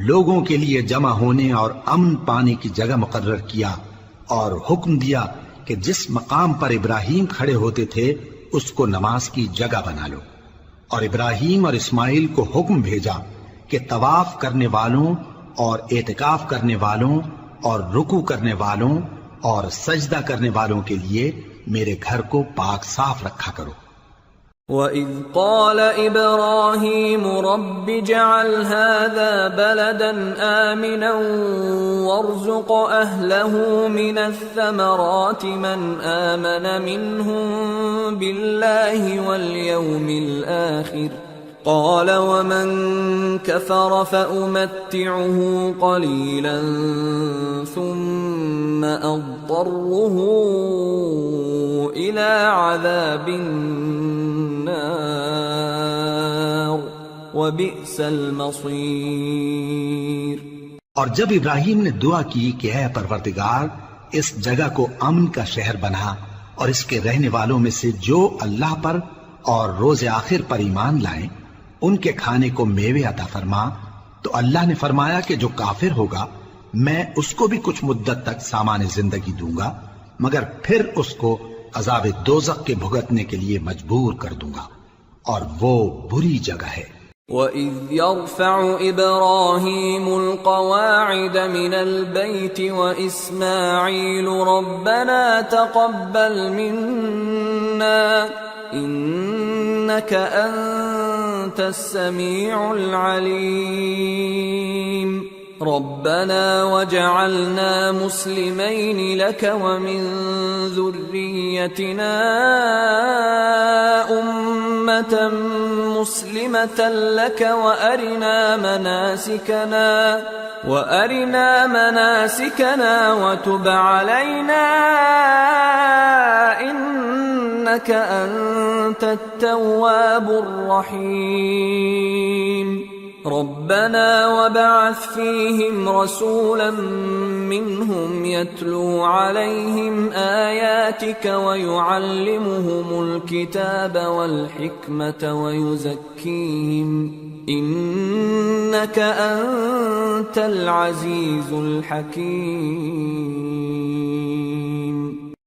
لوگوں کے لیے جمع ہونے اور امن پانے کی جگہ مقرر کیا اور حکم دیا کہ جس مقام پر ابراہیم کھڑے ہوتے تھے اس کو نماز کی جگہ بنا لو. اور ابراہیم اور اسماعیل کو حکم بھیجا کہ طواف کرنے والوں اور اعتکاف کرنے والوں اور رکوع کرنے والوں اور سجدہ کرنے والوں کے لیے میرے گھر کو پاک صاف رکھا کرو۔ وَإِذْ قَالَ إِبْرَاهِيمُ رَبِّ اجْعَلْ هَذَا بَلَدًا آمِنًا وَارْزُقْ أَهْلَهُ مِنَ الثَّمَرَاتِ مَنْ آمَنَ مِنْهُمْ بِاللَّهِ وَالْيَوْمِ الْآخِرِ قَالَ وَمَنْ كَفَرَ فَأُمَتِّعُهُ قَلِيلًا ثُمَّ أَضْطَرُّهُ إِلَى عَذَابِ النَّارِ وَبِئْسَ الْمَصِيرُ۔ اور جب ابراہیم نے دعا کی کہ اے پروردگار اس جگہ کو امن کا شہر بنا اور اس کے رہنے والوں میں سے جو اللہ پر اور روز آخر پر ایمان لائیں ان کے کھانے کو میوے عطا فرما، تو اللہ نے فرمایا کہ جو کافر ہوگا میں اس کو بھی کچھ مدت تک سامان زندگی دوں گا، مگر پھر اس کو عذاب دوزخ کے بھگتنے کے لیے مجبور کر دوں گا، اور وہ بری جگہ ہے۔ وَإِذْ يَرْفَعُ إِبْرَاهِيمُ الْقَوَاعِدَ مِنَ الْبَيْتِ وَإِسْمَاعِيلُ رَبَّنَا تَقَبَّلْ مِنَّا إِنَّكَ أَنْتَ السَّمِيعُ الْعَلِيمُ رَبَّنَا وَاجْعَلْنَا مُسْلِمَيْنِ لَكَ وَمِنْ ذُرِّيَّتِنَا أُمَّةً مُسْلِمَةً لَكَ وَأَرِنَا مَنَاسِكَنَا وَتُبْ عَلَيْنَا إِنَّكَ أَنْتَ التَّوَّابُ الرَّحِيمُ رَبَّنَا وَابْعَثْ فِيهِمْ رَسُولًا مِّنْهُمْ يَتْلُو عَلَيْهِمْ آيَاتِكَ وَيُعَلِّمُهُمُ الْكِتَابَ وَالْحِكْمَةَ وَيُزَكِّيهِمْ إِنَّكَ أَنْتَ الْعَزِيزُ الْحَكِيمُ۔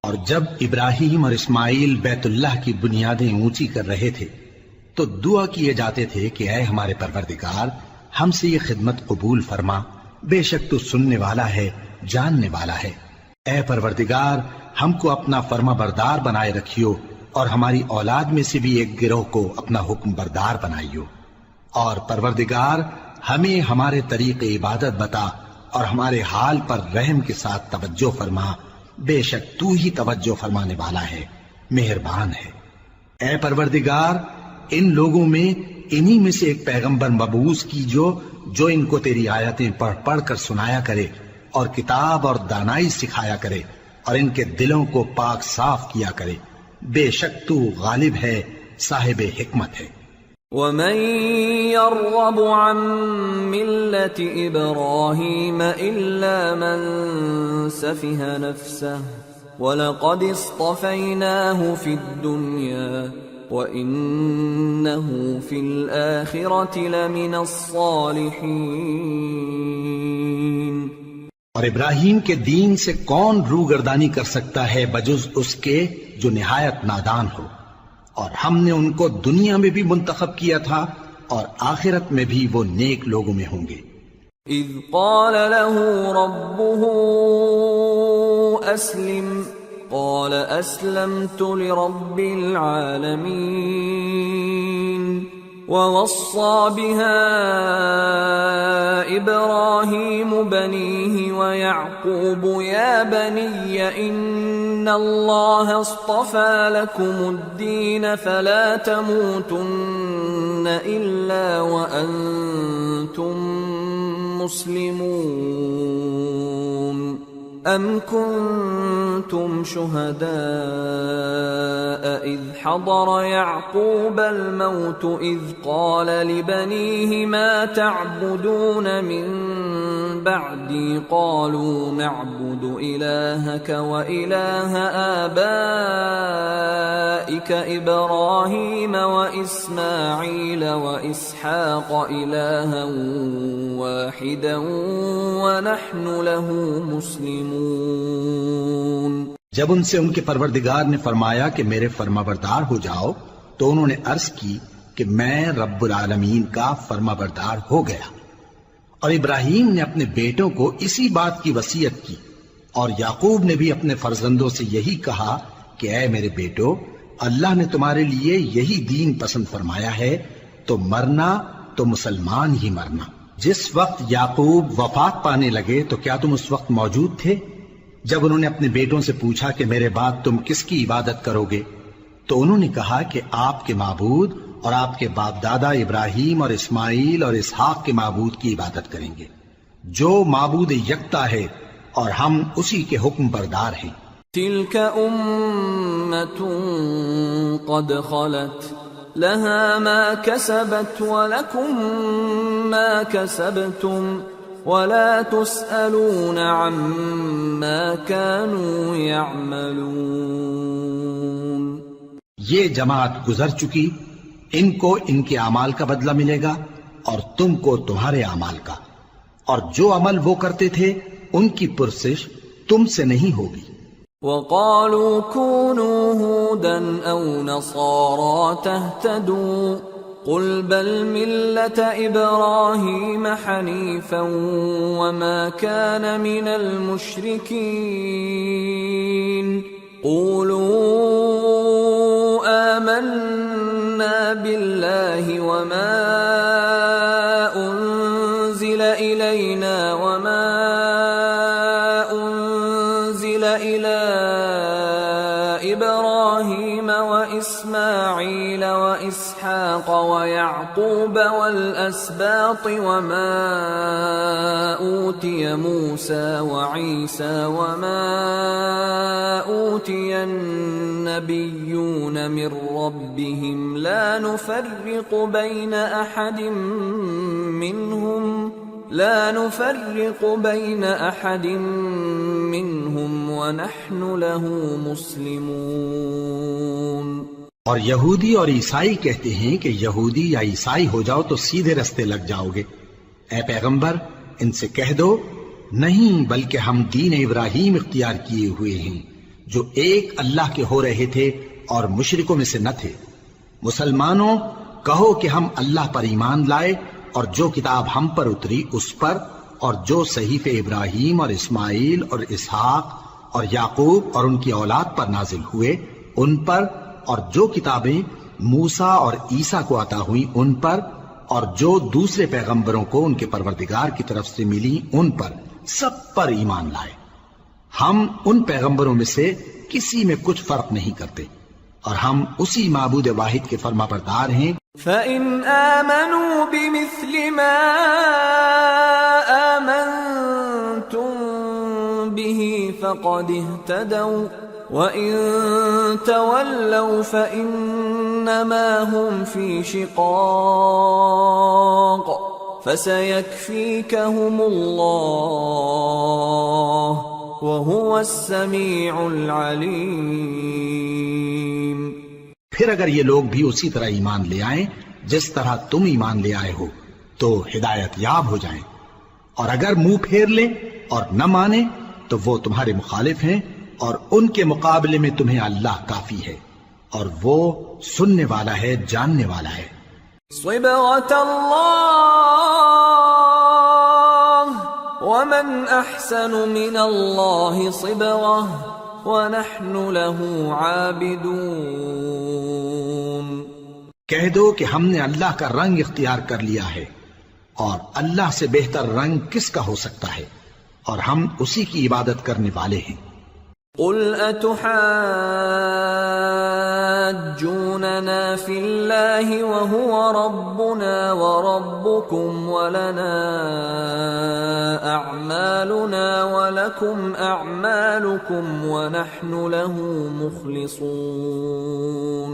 اور جب ابراہیم اور اسماعیل بیت اللہ کی بنیادیں اونچی کر رہے تھے تو دعا کیے جاتے تھے کہ اے ہمارے پروردگار ہم سے یہ خدمت قبول فرما، بے شک تو سننے والا ہے، جاننے والا ہے۔ اے پروردگار ہم کو اپنا فرما بردار بنائے رکھیو، اور ہماری اولاد میں سے بھی ایک گروہ کو اپنا حکم بردار بنائیو، اور پروردگار ہمیں ہمارے طریق عبادت بتا اور ہمارے حال پر رحم کے ساتھ توجہ فرما، بے شک تو ہی توجہ فرمانے والا ہے، مہربان ہے۔ اے پروردگار ان لوگوں میں انہی میں سے ایک پیغمبر مبعوث کی جو ان کو تیری آیتیں پڑھ پڑھ کر سنایا کرے اور کتاب اور دانائی سکھایا کرے اور ان کے دلوں کو پاک صاف کیا کرے، بے شک تو غالب ہے، صاحب حکمت ہے۔ وَمَن يَرْغَبُ عَن مِّلَّةِ إِبْرَاهِيمَ إِلَّا مَن سَفِهَ نَفْسَهُ وَلَقَدِ اصْطَفَيْنَاهُ فِي الدُّنْيَا وَإِنَّهُ فِي الْآخِرَةِ لَمِنَ الصَّالِحِينَ۔ اور ابراہیم کے دین سے کون روگردانی کر سکتا ہے بجز اس کے جو نہایت نادان ہو، اور ہم نے ان کو دنیا میں بھی منتخب کیا تھا اور آخرت میں بھی وہ نیک لوگوں میں ہوں گے۔ اذ قال له ربه اسلم قال اسلمت لرب العالمين ووصى بها ابراهيم بنيه ويعقوب يا بني ان الله اصطفى لكم الدين فلا تموتن الا وانتم مسلمون ام كنتم شهداء اذ حضر يعقوب الموت اذ قال لبنيه ما تعبدون من بعدي قالوا نعبد الهك واله آبائك ابراهيم واسماعيل واسحاق الها واحدا ونحن له مسلمون۔ جب ان سے ان کے پروردگار نے فرمایا کہ میرے فرما بردار ہو جاؤ تو انہوں نے عرض کی کہ میں رب العالمین کا فرما بردار ہو گیا، اور ابراہیم نے اپنے بیٹوں کو اسی بات کی وصیت کی، اور یعقوب نے بھی اپنے فرزندوں سے یہی کہا کہ اے میرے بیٹو، اللہ نے تمہارے لیے یہی دین پسند فرمایا ہے، تو مرنا تو مسلمان ہی مرنا۔ جس وقت یعقوب وفات پانے لگے تو کیا تم اس وقت موجود تھے جب انہوں نے اپنے بیٹوں سے پوچھا کہ میرے بعد تم کس کی عبادت کرو گے؟ تو انہوں نے کہا کہ آپ کے معبود اور آپ کے باپ دادا ابراہیم اور اسماعیل اور اسحاق کے معبود کی عبادت کریں گے، جو معبود یکتا ہے اور ہم اسی کے حکم بردار ہیں۔ تلك أمة قد خلت لها ما كسبت ولكم ما كسبتم ولا تسألون عما كانوا يعملون۔ یہ جماعت گزر چکی، ان کو ان کے اعمال کا بدلہ ملے گا اور تم کو تمہارے اعمال کا، اور جو عمل وہ کرتے تھے ان کی پرسش تم سے نہیں ہوگی۔ وقالوا كونوا هودا أو نصارى تهتدوا قل بل ملة إبراهيم حنيفا وما كان من المشركين قولوا آمنا بالله وما أنزل إلينا وما أنزل إلى إبراهيم وإسماعيل وإسحاق ويعقوب والأسباط وما أوتي موسى وعيسى وما أوتي النبيون من ربهم لا نفرق بين أحد منهم ونحن له مسلمون۔ اور یہودی اور عیسائی کہتے ہیں کہ یہودی یا عیسائی ہو جاؤ تو سیدھے رستے لگ جاؤ گے۔ اے پیغمبر ان سے کہہ دو نہیں، بلکہ ہم دین ابراہیم اختیار کیے ہوئے ہیں جو ایک اللہ کے ہو رہے تھے اور مشرکوں میں سے نہ تھے۔ مسلمانوں کہو کہ ہم اللہ پر ایمان لائے اور جو کتاب ہم پر اتری اس پر، اور جو صحیفے ابراہیم اور اسماعیل اور اسحاق اور یعقوب اور ان کی اولاد پر نازل ہوئے ان پر، اور جو کتابیں موسیٰ اور عیسیٰ کو عطا ہوئیں ان پر، اور جو دوسرے پیغمبروں کو ان کے پروردگار کی طرف سے ملی ان پر، سب پر ایمان لائے۔ ہم ان پیغمبروں میں سے کسی میں کچھ فرق نہیں کرتے، اور ہم اسی معبود واحد کے فرما بردار ہیں۔ فَإِنْ آمَنُوا بِمِثْلِ مَا آمَنْتُمْ بِهِ فَقَدِ اهْتَدَوْا وَإِنْ تَوَلَّوْا فَإِنَّمَا هُمْ فِي شِقَاقٍ فَسَيَكْفِيكَهُمُ اللَّهُ وَهُوَ السَّمِيعُ الْعَلِيمُ۔ پھر اگر یہ لوگ بھی اسی طرح ایمان لے آئیں جس طرح تم ایمان لے آئے ہو تو ہدایت یاب ہو جائیں، اور اگر منہ پھیر لیں اور نہ مانیں تو وہ تمہارے مخالف ہیں، اور ان کے مقابلے میں تمہیں اللہ کافی ہے، اور وہ سننے والا ہے، جاننے والا ہے۔ صبغة الله ومن أحسن من الله صبغة وَنَحْنُ لَهُ عَابِدُونَ۔ کہہ دو کہ ہم نے اللہ کا رنگ اختیار کر لیا ہے، اور اللہ سے بہتر رنگ کس کا ہو سکتا ہے، اور ہم اسی کی عبادت کرنے والے ہیں۔ قُلْ أَتُحَاجُّونَنَا فِي اللَّهِ وَهُوَ رَبُّنَا وَرَبُّكُمْ وَلَنَا أَعْمَالُنَا وَلَكُمْ أَعْمَالُكُمْ وَنَحْنُ لَهُ مُخْلِصُونَ۔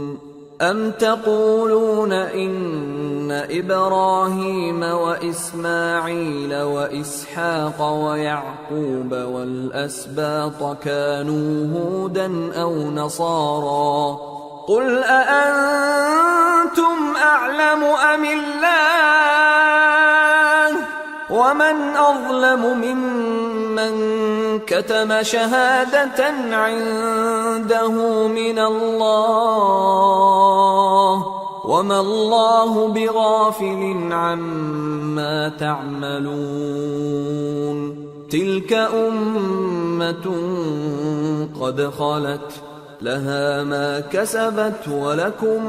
أَمْ تَقُولُونَ إِنَّ إِبْرَاهِيمَ وَإِسْمَاعِيلَ وَإِسْحَاقَ وَيَعْقُوبَ وَالْأَسْبَاطَ كَانُوا هُودًا أَوْ نَصَارَى قُلْ أَأَنْتُمْ أَعْلَمُ أَمِ اللَّهُ وَمَنْ أَظْلَمُ مِمَّنْ كَتَمَ شَهَادَةً عِنْدَهُ مِنَ اللَّهِ وَمَا اللَّهُ بِغَافِلٍ عَمَّا تَعْمَلُونَ تِلْكَ أُمَّةٌ قَدْ خَلَتْ لها ما كسبت ولكم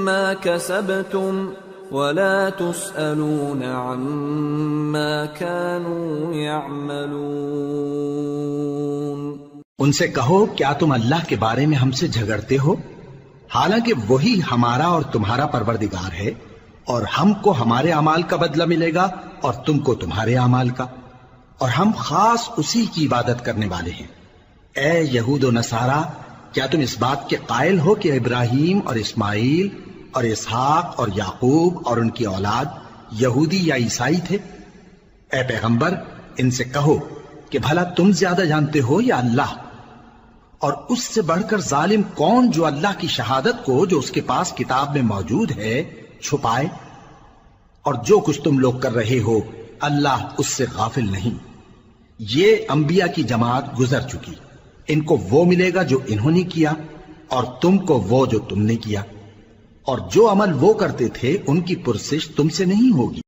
ما كسبتم ولا تسألون عما كانوا يعملون۔ ان سے کہو کیا تم اللہ کے بارے میں ہم سے جھگڑتے ہو، حالانکہ وہی ہمارا اور تمہارا پروردگار ہے، اور ہم کو ہمارے اعمال کا بدلہ ملے گا اور تم کو تمہارے اعمال کا، اور ہم خاص اسی کی عبادت کرنے والے ہیں۔ اے یہود و نصارا، کیا تم اس بات کے قائل ہو کہ ابراہیم اور اسماعیل اور اسحاق اور یعقوب اور ان کی اولاد یہودی یا عیسائی تھے؟ اے پیغمبر، ان سے کہو کہ بھلا تم زیادہ جانتے ہو یا اللہ؟ اور اس سے بڑھ کر ظالم کون جو اللہ کی شہادت کو جو اس کے پاس کتاب میں موجود ہے چھپائے؟ اور جو کچھ تم لوگ کر رہے ہو اللہ اس سے غافل نہیں۔ یہ انبیاء کی جماعت گزر چکی، ان کو وہ ملے گا جو انہوں نے کیا، اور تم کو وہ جو تم نے کیا، اور جو عمل وہ کرتے تھے ان کی پرسش تم سے نہیں ہوگی۔